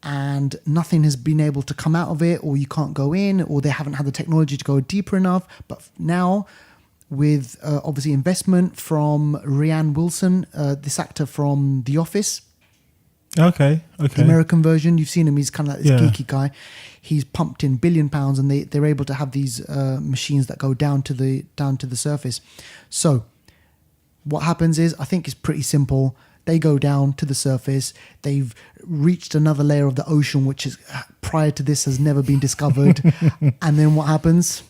and nothing has been able to come out of it, or you can't go in, or they haven't had the technology to go deeper enough. But now, with obviously investment from Ryan Wilson, this actor from The Office, Okay. the American version, you've seen him, he's kind of like this geeky guy. He's pumped in £1 billion, and they're able to have these machines that go down to the surface. So what happens is, I think it's pretty simple. They go down to the surface. They've reached another layer of the ocean, which is prior to this has never been discovered. And then what happens?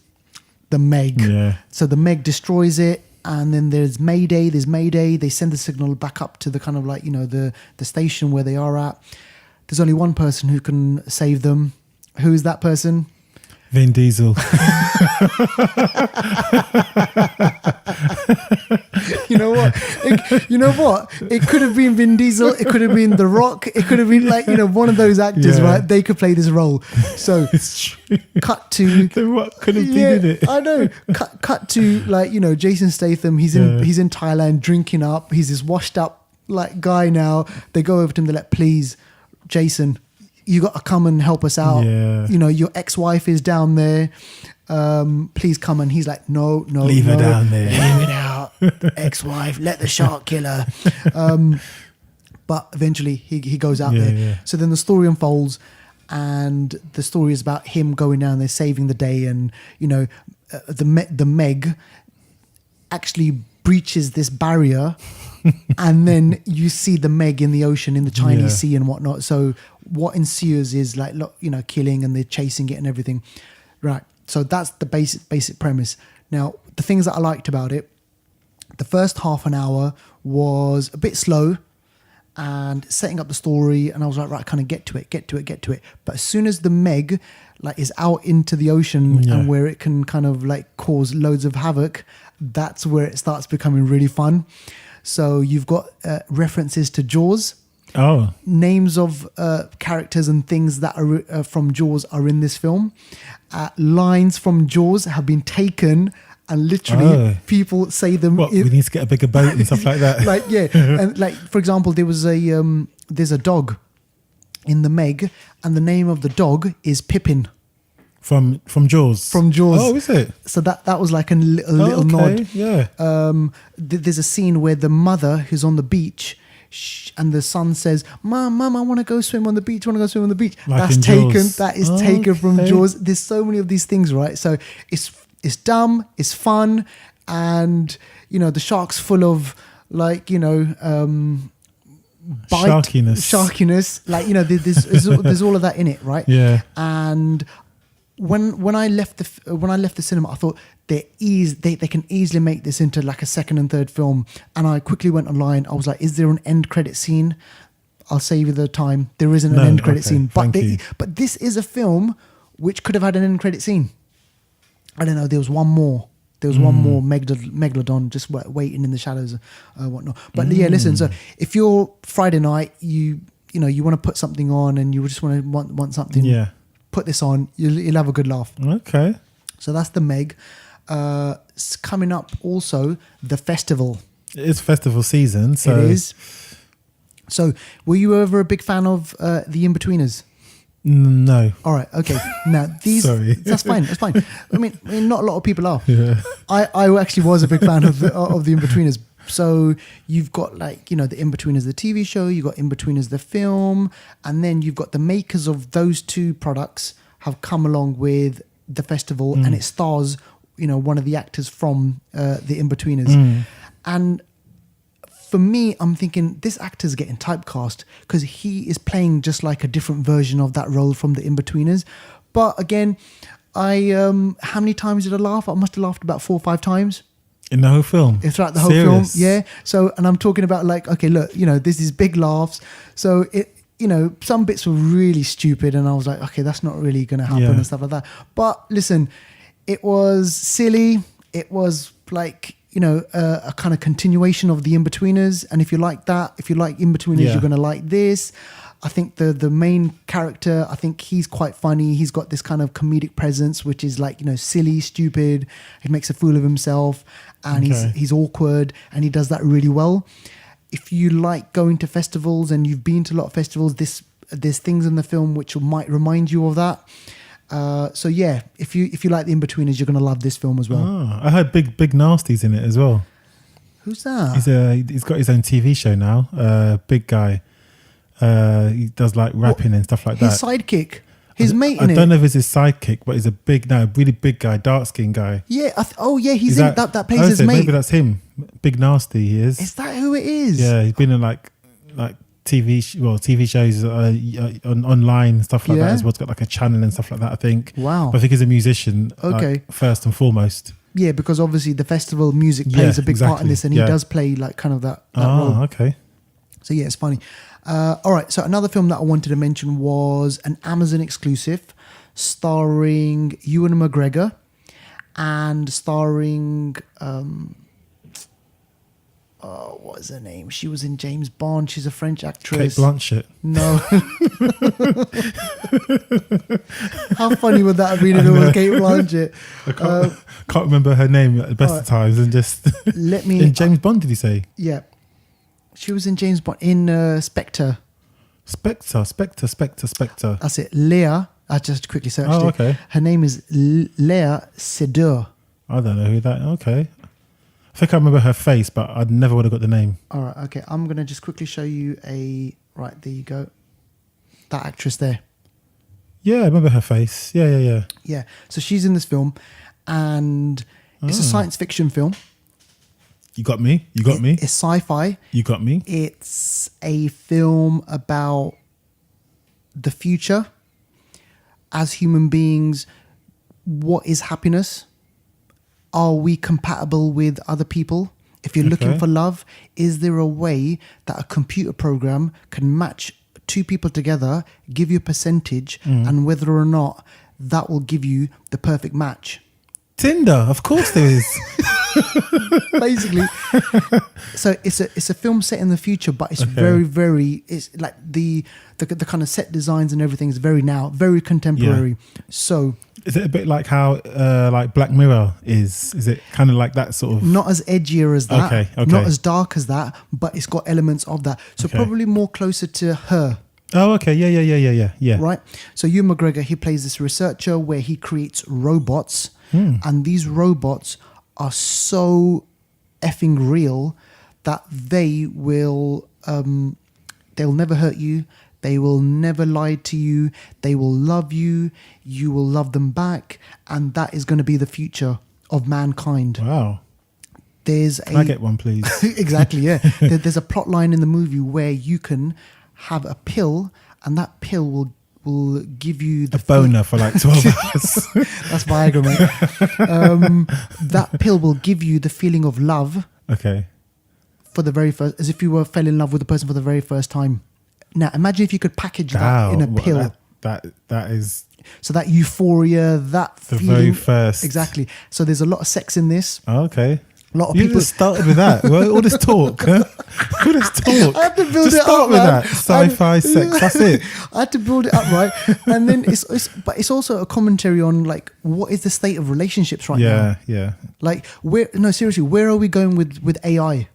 The Meg. Yeah. So the Meg destroys it. And then there's Mayday. They send the signal back up to the kind of like, the station where they are at. There's only one person who can save them. Who is that person? Vin Diesel. You know what? It could have been Vin Diesel. It could have been The Rock. It could have been one of those actors, right? They could play this role. So It's true. cut to The Rock could have been in it. I know. Cut to Jason Statham. He's in Thailand drinking up. He's this washed up guy now. They go over to him. They're like, please, Jason, you got to come and help us out. Yeah. Your ex-wife is down there. Please come. And he's like, no, Leave her down there. Leave it out. Ex-wife, let the shark kill her. But eventually he goes out there. Yeah. So then the story unfolds, and the story is about him going down there, saving the day. And, the Meg actually breaches this barrier. And then you see the Meg in the ocean, in the Chinese Sea and whatnot. So what ensues is killing, and they're chasing it and everything. Right. So that's the basic premise. Now, the things that I liked about it, the first half an hour was a bit slow and setting up the story. And I was like, right, kind of get to it. But as soon as the Meg is out into the ocean and where it can kind of cause loads of havoc, that's where it starts becoming really fun. So you've got references to Jaws. Oh. Names of characters and things that are from Jaws are in this film. Lines from Jaws have been taken, and literally people say them. We need to get a bigger boat and stuff like that. And for example, there's a dog in the Meg, and the name of the dog is Pippin. From Jaws. From Jaws. Oh, is it? So that was like a little nod. Yeah. There's a scene where the mother who's on the beach, and the son says, Mom, I want to go swim on the beach. That's taken. Jaws. That is taken from Jaws. There's so many of these things, right? So it's dumb, it's fun, and the shark's full of sharkiness. There's all of that in it, right? Yeah. And when I left the cinema, I thought they can easily make this into a second and third film. And I quickly went online. I was like, is there an end credit scene? I'll save you the time. There isn't an end credit scene. But this is a film which could have had an end credit scene. I don't know. There was one more. Megalodon just waiting in the shadows, whatnot. But listen. So if you're Friday night, you want to put something on, and you just want something. Yeah. Put this on. You'll have a good laugh. Okay. So that's the Meg. Coming up also the festival. It's festival season. So it is. So were you ever a big fan of the In-Betweeners? No. All right. Okay. Now these. Sorry. That's fine. That's fine. I mean, not a lot of people are. Yeah. I actually was a big fan of the In-Betweeners, So you've got like, you know, the In-Betweeners, the TV show, you've got In-Betweeners, the film, and then you've got the makers of those two products have come along with the festival and it stars, you know, one of the actors from the In-Betweeners. And for me, I'm thinking this actor's getting typecast because he is playing just like a different version of that role from the In-Betweeners. But again, how many times did I laugh? I must have laughed about 4 or 5 times. In the whole film? Throughout the whole film, yeah. So, and I'm talking about like, okay, look, you know, this is big laughs. So it, you know, some bits were really stupid and I was like, okay, that's not really going to happen and stuff like that. But listen, it was silly. It was like, you know, a kind of continuation of the In-Betweeners. And if you like that, if you like In-Betweeners, you're going to like this. I think the main character, I think he's quite funny. He's got this kind of comedic presence, which is like, you know, silly, stupid. He makes a fool of himself and he's awkward and he does that really well. If you like going to festivals and you've been to a lot of festivals, there's things in the film which might remind you of that. So yeah, if you like the In-Betweeners, you're going to love this film as well. Oh, I heard Big Nasty's in it as well. Who's that? He's got his own TV show now. Big guy. He does like rapping and stuff like that. His sidekick, his mate in it. I don't know if it's his sidekick, but he's a really big guy, dark skinned guy. Yeah. He's in that plays his mate. Maybe that's him. Big Nasty, he is. Is that who it is? Yeah, he's been in like TV shows online stuff like that as well. He's got like a channel and stuff like that, I think. Wow. But I think he's a musician. Okay. Like, first and foremost. Yeah, because obviously the festival music plays a big part in this, and he does play like kind of that role. Okay. So yeah, it's funny. All right, so another film that I wanted to mention was an Amazon exclusive starring Ewan McGregor and starring what is her name? She was in James Bond. She's a French actress. Kate Blanchett. No. How funny would that have been if it was Kate Blanchett? I can't remember her name at the best of times. And just in James Bond, did you say? Yeah. She was in James Bond, in Spectre. Spectre. That's it. Leah. I just quickly searched it. Okay. Her name is Leah Seydoux. I don't know who that. Okay. I think I remember her face, but I never would have got the name. All right. Okay. I'm going to just quickly show you right, there you go. That actress there. Yeah, I remember her face. Yeah. Yeah. So she's in this film and it's a science fiction film. You got me. It's sci-fi. You got me. It's a film about the future. As human beings, what is happiness? Are we compatible with other people? If you're looking for love, is there a way that a computer program can match two people together, give you a percentage, and whether or not that will give you the perfect match? Tinder, of course there is. Basically, so it's a film set in the future, but it's very it's like the kind of set designs and everything is very contemporary. Yeah. So is it a bit like how like Black Mirror is? Is it kind of like that sort of? Not as edgier as that, okay. Not as dark as that, but it's got elements of that. So probably more closer to Her. Oh, okay, yeah. Right. So Ewan McGregor, he plays this researcher where he creates robots, and these robots are so effing real that they will they'll never hurt you, they will never lie to you, they will love you, you will love them back, and that is going to be the future of mankind. Wow. Can I get one, please? Exactly, yeah. There's a plot line in the movie where you can have a pill and that pill will give you the boner for like 12 hours. That's Viagra, mate. That pill will give you the feeling of love. Okay. For the very first, as if you fell in love with the person for the very first time. Now, imagine if you could package that in a pill. That is. So that euphoria, that the feeling, very first. Exactly. So there's a lot of sex in this. Oh, okay. A lot of you people just started with that. All this talk. Huh? All this talk. I had to build just it start up, with man. that. Sci-fi sex. That's it. I had to build it up, right? And then it's also a commentary on like what is the state of relationships right now. Yeah. Like seriously, where are we going with AI?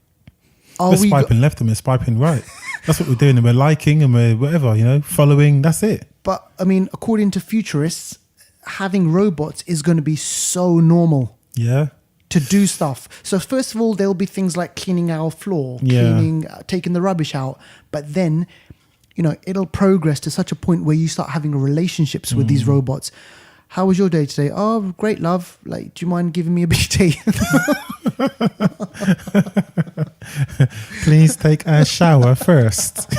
We're swiping left and we're swiping right. That's what we're doing, and we're liking and we're whatever, following. That's it. But I mean, according to futurists, having robots is going to be so normal. Yeah. to do stuff. So first of all, there'll be things like cleaning our floor, cleaning, taking the rubbish out. But then, you know, it'll progress to such a point where you start having relationships with these robots. How was your day today? Oh, great, love. Like, do you mind giving me a BT? Please take a shower first.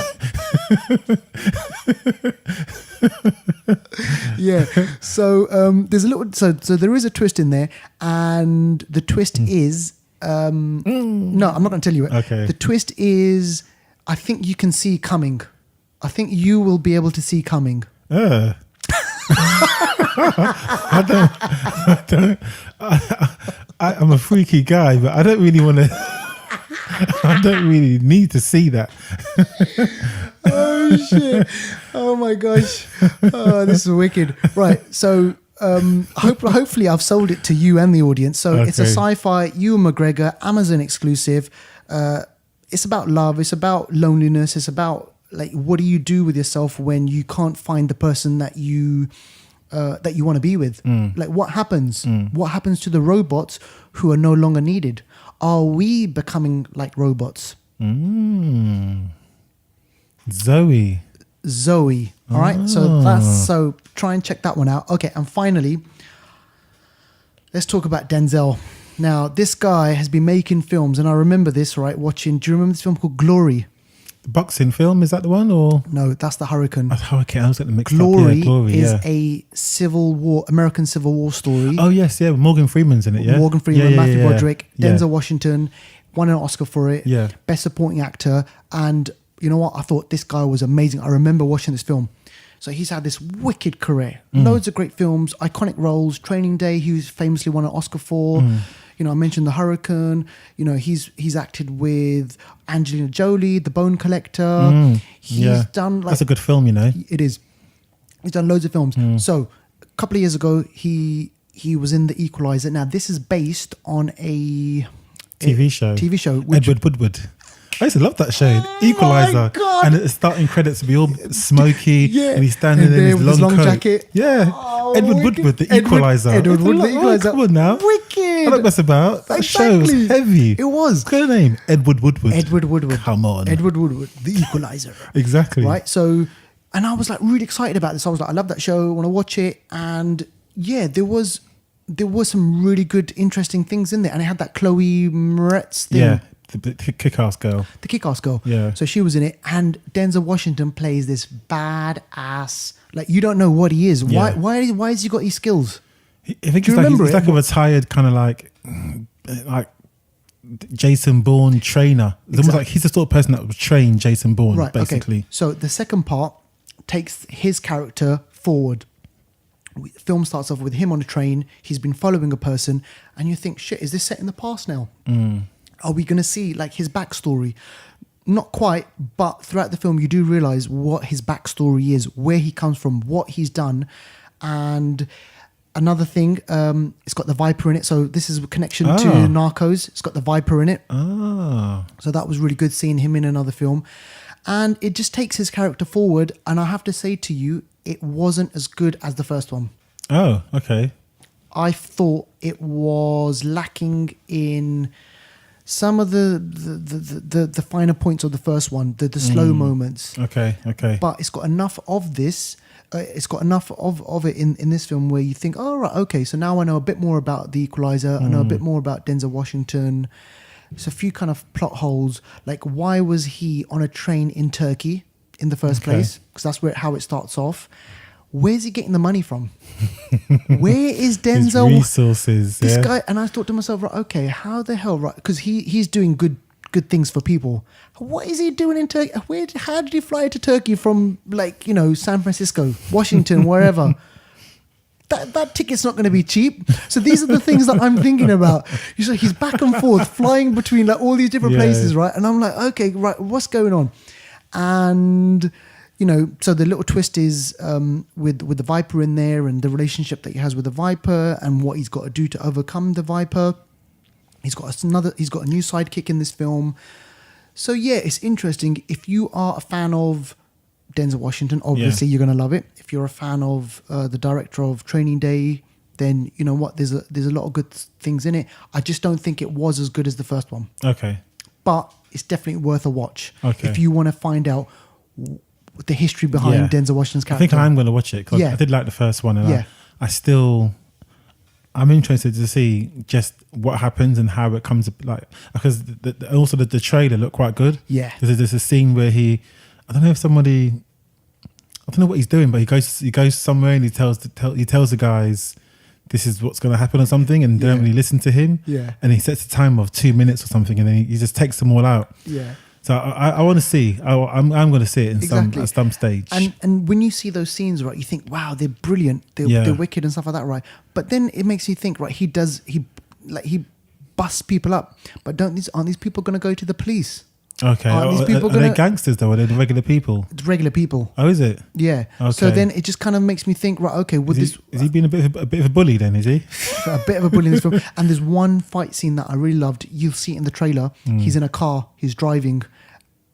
Yeah. So there's a little. So there is a twist in there, and the twist is. No, I'm not going to tell you it. Okay. The twist is, I think you can see coming. I think you will be able to see coming. I'm a freaky guy, but I don't really want to. I don't really need to see that. Oh shit! Oh my gosh! Oh, this is wicked. Right. So hopefully I've sold it to you and the audience. So it's a sci-fi Ewan McGregor Amazon exclusive. It's about love. It's about loneliness. It's about like what do you do with yourself when you can't find the person that you want to be with. Like what happens? What happens to the robots who are no longer needed? Are we becoming like robots? Zoe. All right. So try and check that one out. Okay. And finally, let's talk about Denzel. Now, this guy has been making films, and I remember this, right? Do you remember this film called Glory? The boxing film, is that the one? Or no, that's the Hurricane. Hurricane, I was getting mixed Glory up. Glory is a American Civil War story. Oh yes, yeah. Morgan Freeman's in it, yeah. Morgan Freeman, Matthew Broderick, Denzel Yeah. Washington, won an Oscar for it. Yeah. Best Supporting Actor. And you know what? I thought this guy was amazing. I remember watching this film. So he's had this wicked career. Loads of great films, iconic roles. Training Day, he was famously won an Oscar for. You know, I mentioned The Hurricane. You know, he's acted with Angelina Jolie, The Bone Collector. He's done like... That's a good film, you know. It is. He's done loads of films. So a couple of years ago, he was in The Equalizer. Now, this is based on a... TV show. Edward Woodward. I used to love that show, Equalizer. God. And the starting credits would be all smoky, Yeah. and he's standing And in there with his his long long coat. jacket. Yeah. Oh, Edward wicked. Woodward, the Equalizer. Edward Woodward, the Equalizer. Come on now. Wicked. I know what that's about. That show was Exactly. heavy. It was. What's her name? Edward Woodward. Edward Woodward. Come on. Edward Woodward, The Equalizer. Exactly. Right? So, and I was like really excited about this. I was like, I love that show. I want to watch it. And yeah, there was some really good, interesting things in there. And it had that Chloe Moretz thing. Yeah. The kick-ass girl. The kick-ass girl. Yeah. So she was in it. And Denzel Washington plays this badass, like you don't know what he is. Yeah. Why has he got these skills? I think Do you he's remember like it? a retired kind of like Jason Bourne trainer. It's almost like he's the sort of person that would train Jason Bourne, Right, basically. okay. So the second part takes his character forward. The film starts off with him on a train. He's been following a person, and you think, shit, is this set in the past now? Are we going to see like his backstory? Not quite, but throughout the film, you do realize what his backstory is, where he comes from, what he's done. And another thing, it's got the Viper in it. So this is a connection to Narcos. It's got the Viper in it. So that was really good seeing him in another film. And it just takes his character forward. And I have to say to you, it wasn't as good as the first one. Oh, okay. I thought it was lacking in some of the finer points of the first one, the slow moments. Okay. But it's got enough of this. It's got enough of it in this film where you think, oh, right, okay, so now I know a bit more about The Equalizer. I know a bit more about Denzel Washington. There's a few kind of plot holes. Like, why was he on a train in Turkey in the first place? Because that's how it starts off. Where's he getting the money from? Where is Denzel? His resources. This guy, and I thought to myself, right, okay, how the hell, right? Because he's doing good things for people. What is he doing in Turkey? How did he fly to Turkey from, like, you know, San Francisco, Washington, wherever? That ticket's not going to be cheap. So these are the things that I'm thinking about. He's back and forth, flying between like all these different places, right? And I'm like, okay, right, what's going on? And you know, so the little twist is with the Viper in there and the relationship that he has with the Viper and what he's got to do to overcome the Viper. He's got a new sidekick in this film. So yeah, it's interesting. If you are a fan of Denzel Washington, obviously you're going to love it. If you're a fan of the director of Training Day, then you know what, there's a lot of good things in it. I just don't think it was as good as the first one, Okay. but it's definitely worth a watch Okay. if you want to find out the history behind Yeah. Denzel Washington's I character. think I'm going to watch it. 'Cause Yeah. I did like the first one, and Yeah. I'm interested to see just what happens and how it comes, like, because also the trailer looked quite good. Yeah. There's a scene where I don't know what he's doing, but he goes somewhere and he tells the guys this is what's going to happen or something, and they don't Yeah. really listen to him. Yeah. And he sets a time of 2 minutes or something, and then he just takes them all out. Yeah. So I want to see. I'm going to see it Exactly. at some stage. And when you see those scenes, right, you think, wow, they're brilliant, they're wicked and stuff like that, right? But then it makes you think, right, he busts people up, but aren't these people going to go to the police? Okay. Are these people are they gangsters though? Or are they regular people? It's regular people. Oh, is it? Yeah. Okay. So then it just kind of makes me think, right, okay, Is he being a bit of a bully then? Is he? a bit of a bully in this film. And there's one fight scene that I really loved. You'll see it in the trailer. He's in a car. He's driving.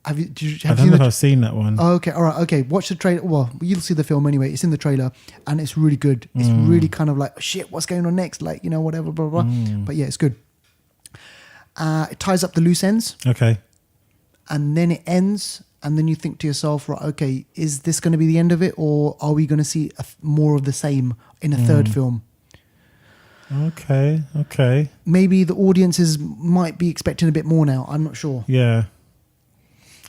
I don't know if I've seen that one. Oh, okay, all right, okay. Watch the trailer. Well, you'll see the film anyway. It's in the trailer, and it's really good. It's really kind of like, oh, shit, what's going on next? Like, you know, whatever, blah, blah, blah. But yeah, it's good. It ties up the loose ends, Okay. and then it ends, and then you think to yourself, right, okay, is this going to be the end of it, or are we going to see more of the same in a third film? Okay. Maybe the audiences might be expecting a bit more now. I'm not sure. Yeah.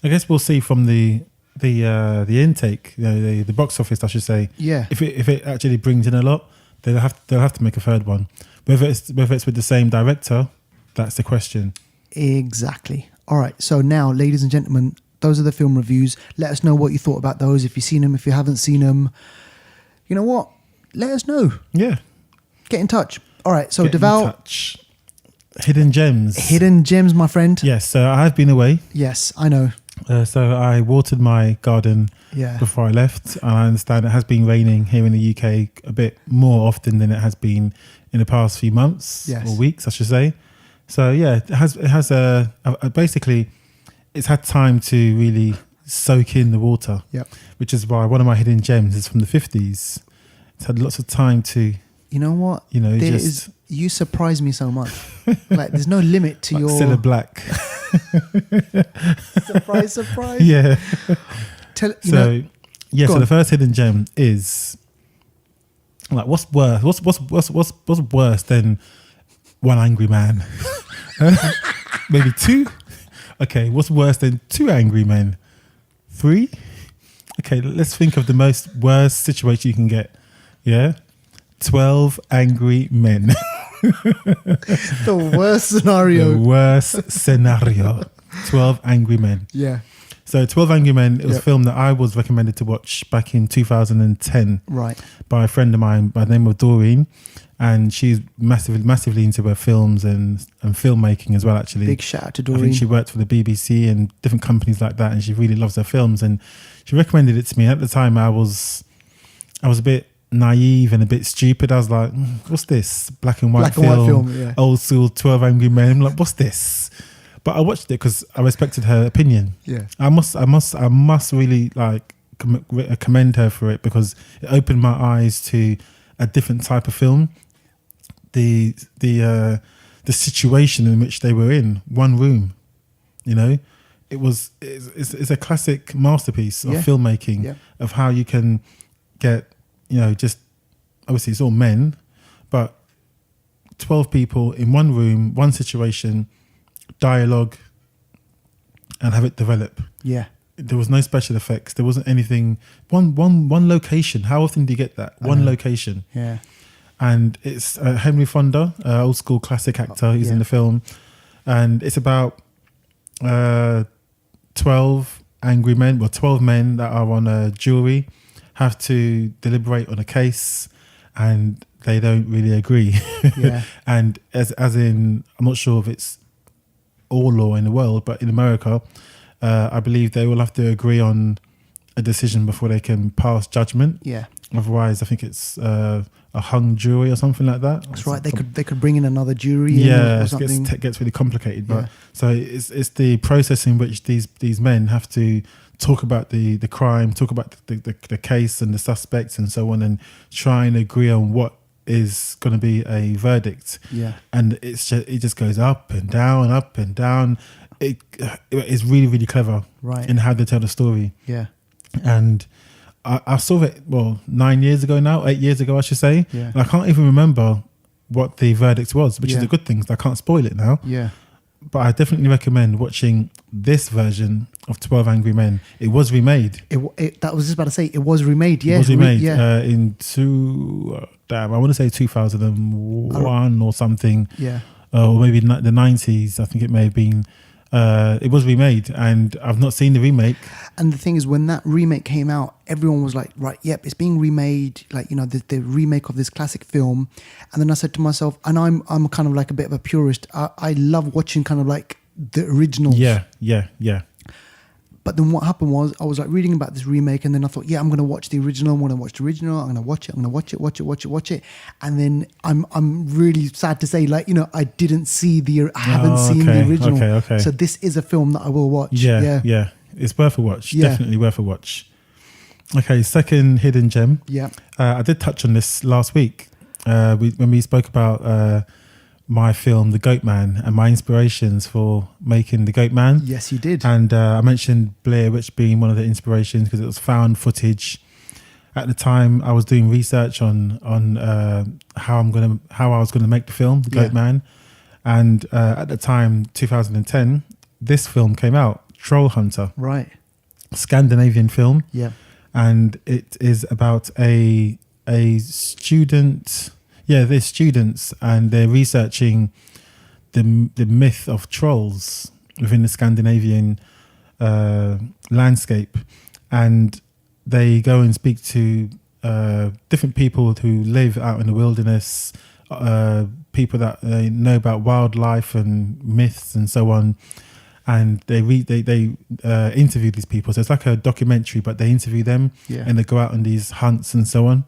I guess we'll see from the intake, the box office, I should say. Yeah. If it actually brings in a lot, they'll have to make a third one. Whether it's with the same director, that's the question. Exactly. All right. So now, ladies and gentlemen, those are the film reviews. Let us know what you thought about those. If you've seen them, if you haven't seen them, you know what? Let us know. Yeah. Get in touch. All right. So Get in Deval, touch. Hidden gems. hidden gems, my friend. Yes. So I have been away. Yes, I know. So I watered my garden Yeah. before I left, and I understand it has been raining here in the UK a bit more often than it has been in the past few months Yes. or weeks, I should say. So yeah, it has basically it's had time to really soak in the water. Yep. Which is why one of my hidden gems is from the 50s. It's had lots of time to, You know what? You surprise me so much. Like, there's no limit to like your Cilla Black. surprise. Yeah. So So on. the first hidden gem is like, what's worse? What's worse than one angry man? Maybe two. Okay, what's worse than two angry men? Three. Okay, let's think of the most worst situation you can get. Yeah, 12 angry men. the worst scenario. The worst scenario. 12 angry men. Yeah. So 12 Angry Men, it was Yep. a film that I was recommended to watch back in 2010 Right. by a friend of mine by the name of Doreen. And she's massively into her films and filmmaking as well, actually. Big shout out to I Doreen. think she worked for the BBC and different companies like that, and she really loves her films. And she recommended it to me. At the time, I was a bit naive and a bit stupid. I was like, what's this? Black and white film, yeah. old school 12 Angry Men. I'm like, what's this? But I watched it because I respected her opinion. Yeah. I must really like commend her for it, because it opened my eyes to a different type of film. The situation in which they were in, one room, you know, it's a classic masterpiece of Yeah. filmmaking, Yeah. of how you can get, you know, just obviously it's all men, but 12 people in one room, one situation, dialogue, and have it develop. Yeah. There was no special effects. There wasn't anything. One location. How often do you get that? One location. Yeah. And it's Henry Fonda, old school classic actor. He's Yeah. in the film, and it's about 12 angry men, well, 12 men that are on a jury, have to deliberate on a case, and they don't really agree. Yeah. And as in, I'm not sure if it's all law in the world, but in America, I believe they will have to agree on a decision before they can pass judgment. Yeah. Otherwise, I think it's a hung jury or something like that. That's right. They could bring in another jury. Yeah, or it something. gets really complicated. But Yeah. so it's the process in which these men have to talk about the crime, talk about the case and the suspects and so on, and try and agree on what is going to be a verdict. Yeah. And it just goes up and down, up and down. It is really, really clever Right. in how they tell the story. Yeah. And I saw it 8 years ago I should say. Yeah. And I can't even remember what the verdict was, which is Yeah. a good thing, so I can't spoil it now. Yeah. But I definitely recommend watching this version of 12 Angry Men. It was remade. That was just about to say, it was remade. Yeah. It was remade Yeah. I want to say 2001 or something. Yeah. Or maybe the 90s. I think it may have been. It was remade, and I've not seen the remake. And the thing is, when that remake came out, everyone was like, right, yep, it's being remade, like, you know, the remake of this classic film. And then I said to myself, and I'm kind of like a bit of a purist, I love watching kind of like the originals. Yeah. But then what happened was, I was like reading about this remake, and then I thought, yeah, I'm going to watch the original. I'm going to watch the original. I'm going to watch it. Watch it. And then I'm really sad to say, like, you know, I haven't seen the original. Okay. So this is a film that I will watch. Yeah. It's worth a watch. Yeah. Definitely worth a watch. Okay, second hidden gem. Yeah. I did touch on this last week when we spoke about my film, The Goat Man, and my inspirations for making The Goat Man. Yes, you did. And I mentioned Blair Witch being one of the inspirations because it was found footage. At the time, I was doing research on how I was gonna make the film, The Goat Man, and at the time, 2010, this film came out, Troll Hunter, Right. Scandinavian film. Yeah. And it is about a student. Yeah, they're students, and they're researching the myth of trolls within the Scandinavian landscape, and they go and speak to different people who live out in the wilderness, people that they know about wildlife and myths and so on. And they interview these people. So it's like a documentary, but they interview them, and they go out on these hunts and so on.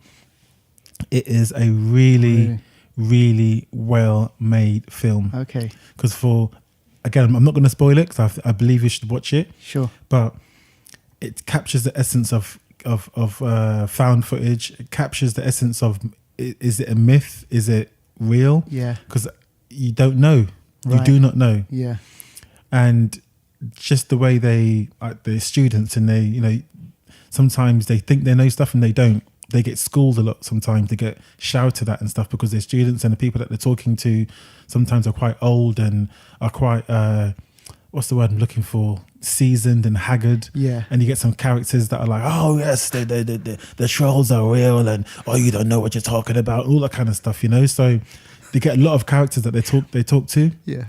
It is a really, really well-made film. Okay. Because again, I'm not going to spoil it because I believe you should watch it. Sure. But it captures the essence of found footage. It captures the essence of, is it a myth? Is it real? Yeah. Because you don't know. Right. You do not know. Yeah. And just the way they're students, and they, sometimes they think they know stuff and they don't. They get schooled a lot sometimes. They get shouted at and stuff because they're students, and the people that they're talking to sometimes are quite old and are quite, what's the word I'm looking for? Seasoned and haggard. Yeah. And you get some characters that are like, oh yes, the trolls are real, and oh, you don't know what you're talking about, all that kind of stuff, So they get a lot of characters that they talk to. Yeah.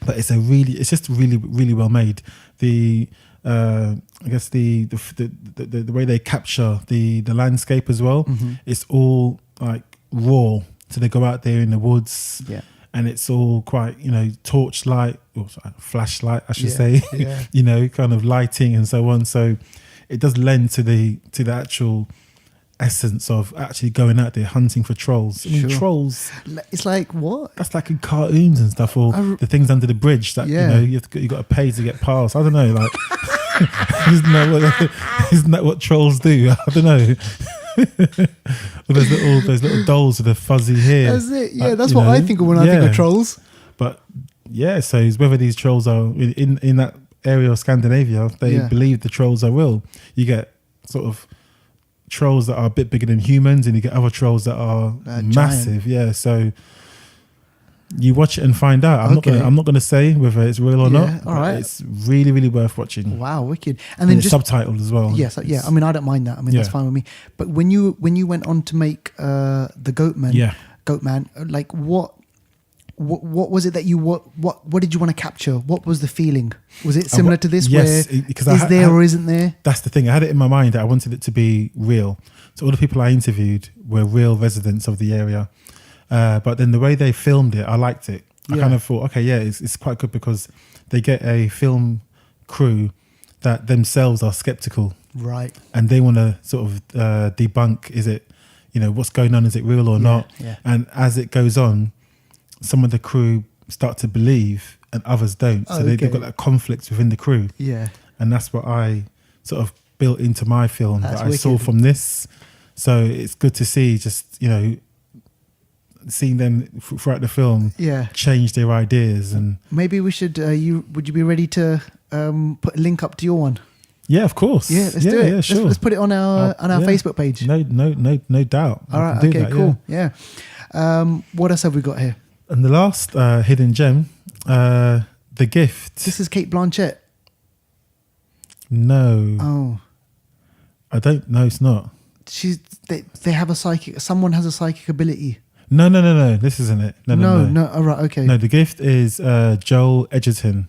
But it's just really, really well made. I guess the way they capture the landscape as well. Mm-hmm. It's all like raw. So they go out there in the woods, and it's all quite torchlight or flashlight, I should say. Yeah. Kind of lighting and so on. So it does lend to the actual essence of actually going out there hunting for trolls. I mean, trolls. It's like what? That's like in cartoons and stuff, or the things under the bridge that you got to pay to get past. I don't know, like isn't that what trolls do? I don't know. those little dolls with the fuzzy hair. That's it. Yeah, that's what I think of when I think of trolls. But yeah, so it's whether these trolls are in that area of Scandinavia, they believe the trolls are real. You get sort of trolls that are a bit bigger than humans, and you get other trolls that are massive. Yeah, so you watch it and find out. I'm not gonna say whether it's real or not. All right. It's really, really worth watching. Wow, wicked. And then it's subtitled as well. Yes, yeah. I mean, I don't mind that. I mean, that's fine with me. But when you went on to make the Goat Man, like what was it that what did you want to capture? What was the feeling? Was it similar to this? Yes, where because or isn't there? That's the thing. I had it in my mind that I wanted it to be real. So all the people I interviewed were real residents of the area. But then the way they filmed it, I liked it. I kind of thought, okay, it's quite good because they get a film crew that themselves are skeptical. Right. And they want to sort of debunk, is it, what's going on? Is it real or not? Yeah. And as it goes on, some of the crew start to believe and others don't. So they've got that conflict within the crew. Yeah. And that's what I sort of built into my film that I saw wicked. from this. So it's good to see just, seeing them throughout the film Yeah. change their ideas. And Maybe we should. Would you be ready to put a link up to your one? yeah, of course. Yeah, let's do it. Yeah, sure. Let's put it on our Facebook page. No doubt. All right. We can do Okay. that, Cool. Yeah. What else have we got here? And the last hidden gem, The Gift. This is Kate Blanchett. No, Oh, I don't. No, it's not. they have a psychic. Someone has a psychic ability. No. This isn't it. No. All right. Okay. No, The Gift is Joel Edgerton.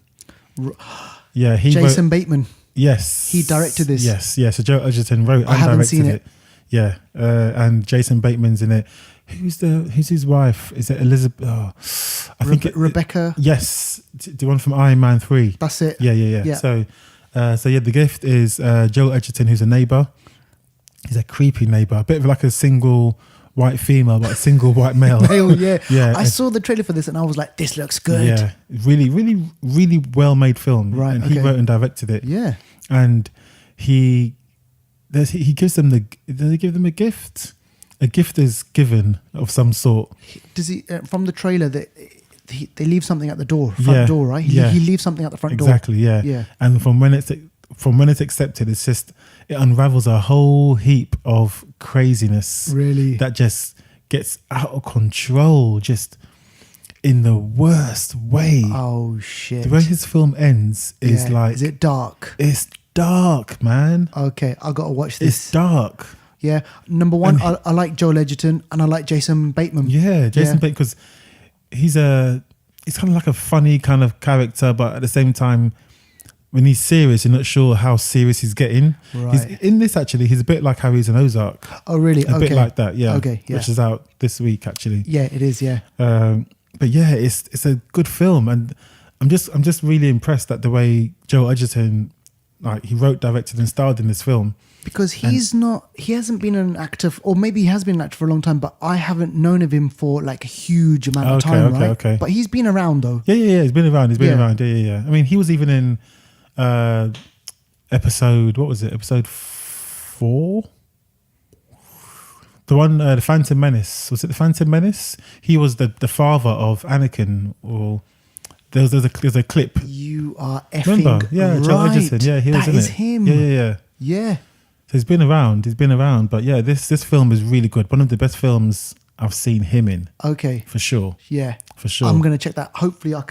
Yeah, he Jason wrote, Bateman. Yes, He directed this. Yes. So Joel Edgerton wrote and I haven't directed seen it. Yeah, and Jason Bateman's in it. Who's his wife? Is it Elizabeth? Oh, I think Rebecca. Yes, the one from Iron Man 3. That's it. Yeah. So The Gift is Joel Edgerton, who's a neighbor. He's a creepy neighbor, a bit of like a single white female, but a single white male. Yeah. Yeah. I saw the trailer for this and I was like, this looks good. Yeah, really well made film. Right, and he okay. wrote and directed it. Yeah. And he gives them does he give them a gift? A gift is given of some sort. Does he from the trailer that they leave something at the front door, right? Yeah. He leaves something at the front door. Exactly, yeah. Yeah. And from when it's accepted, it's just it unravels a whole heap of craziness. Really? That just gets out of control, just in the worst way. Oh shit. The way his film ends is is it dark? It's dark, man. Okay, I gotta watch this. It's dark. Yeah. Number one, I like Joel Edgerton and I like Jason Bateman. Yeah, Jason Bateman, because he's kind of like a funny kind of character, but at the same time, when he's serious, you're not sure how serious he's getting. Right. In this, actually, he's a bit like how he's in Ozark. Oh really? A bit like that, yeah. Okay, yeah. Which is out this week, actually. Yeah, it is, yeah. But yeah, it's a good film, and I'm just really impressed at the way Joel Edgerton, like, he wrote, directed, and starred in this film. Because he hasn't been an actor, or maybe he has been an actor for a long time, but I haven't known of him for like a huge amount of time, right? Okay. But he's been around though. Yeah. He's been around. Yeah. I mean, he was even in episode, what was it? Episode 4? The one, the Phantom Menace. Was it the Phantom Menace? He was the father of Anakin. Or there's a clip. You are effing Remember? Yeah, right. Joel Edgerton. Yeah, he was in it. That is him. Yeah. Yeah. So he's been around. But yeah, this film is really good. One of the best films I've seen him in. Okay. For sure. Yeah. For sure. I'm going to check that. Hopefully I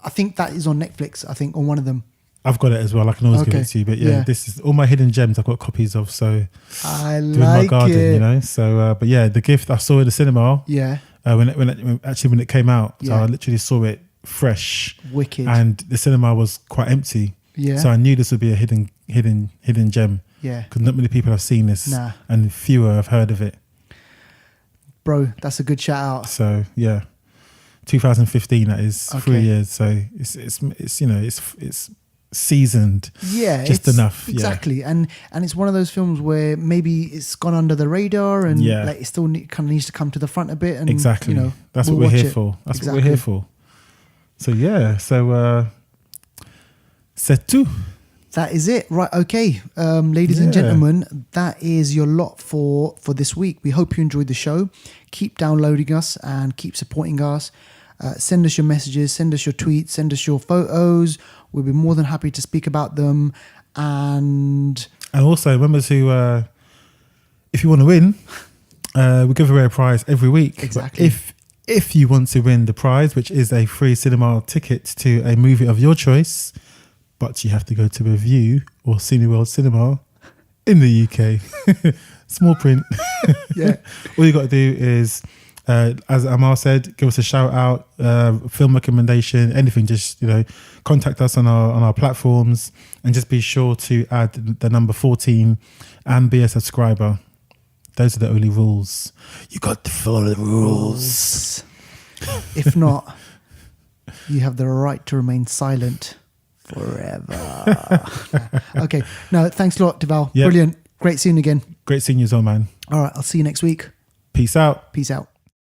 think that is on Netflix, I think, on one of them. I've got it as well. I can always give it to you. But yeah, this is all my hidden gems I've got copies of. So I doing like my garden, it. you know. So but yeah, The Gift I saw in the cinema. Yeah. When it came out. So Yeah. I literally saw it fresh. Wicked. And the cinema was quite empty. Yeah. So I knew this would be a hidden gem. Yeah. Because not many people have seen this. Nah. And fewer have heard of it. Bro, that's a good shout out. So yeah, 2015. That is 3 Okay. years. So it's you know it's seasoned. Yeah, just it's- enough. Exactly, and it's one of those films where maybe it's gone under the radar, and like it still kind of needs to come to the front a bit. And exactly, you know, that's we'll what we're watch here it. for. That's Exactly. what we're here for. So yeah, c'est tout. That is it, right? Okay, ladies and gentlemen, that is your lot for this week. We hope you enjoyed the show. Keep downloading us and keep supporting us. Send us your messages, send us your tweets, send us your photos. We'll be more than happy to speak about them. And also remember to, if you want to win, we give away a prize every week. Exactly. But if you want to win the prize, which is a free cinema ticket to a movie of your choice, but you have to go to Review or Cineworld Cinema in the UK. Small print. Yeah. All you got to do is, as Amar said, give us a shout out, film recommendation, anything. Just contact us on our platforms, and just be sure to add the number 14 and be a subscriber. Those are the only rules. You got to follow the rules. If not, you have the right to remain silent forever. Okay. No, thanks a lot, Deval. Yep. Brilliant. Great seeing you again. Great seeing you as well, man. All right. I'll see you next week. Peace out. Peace out.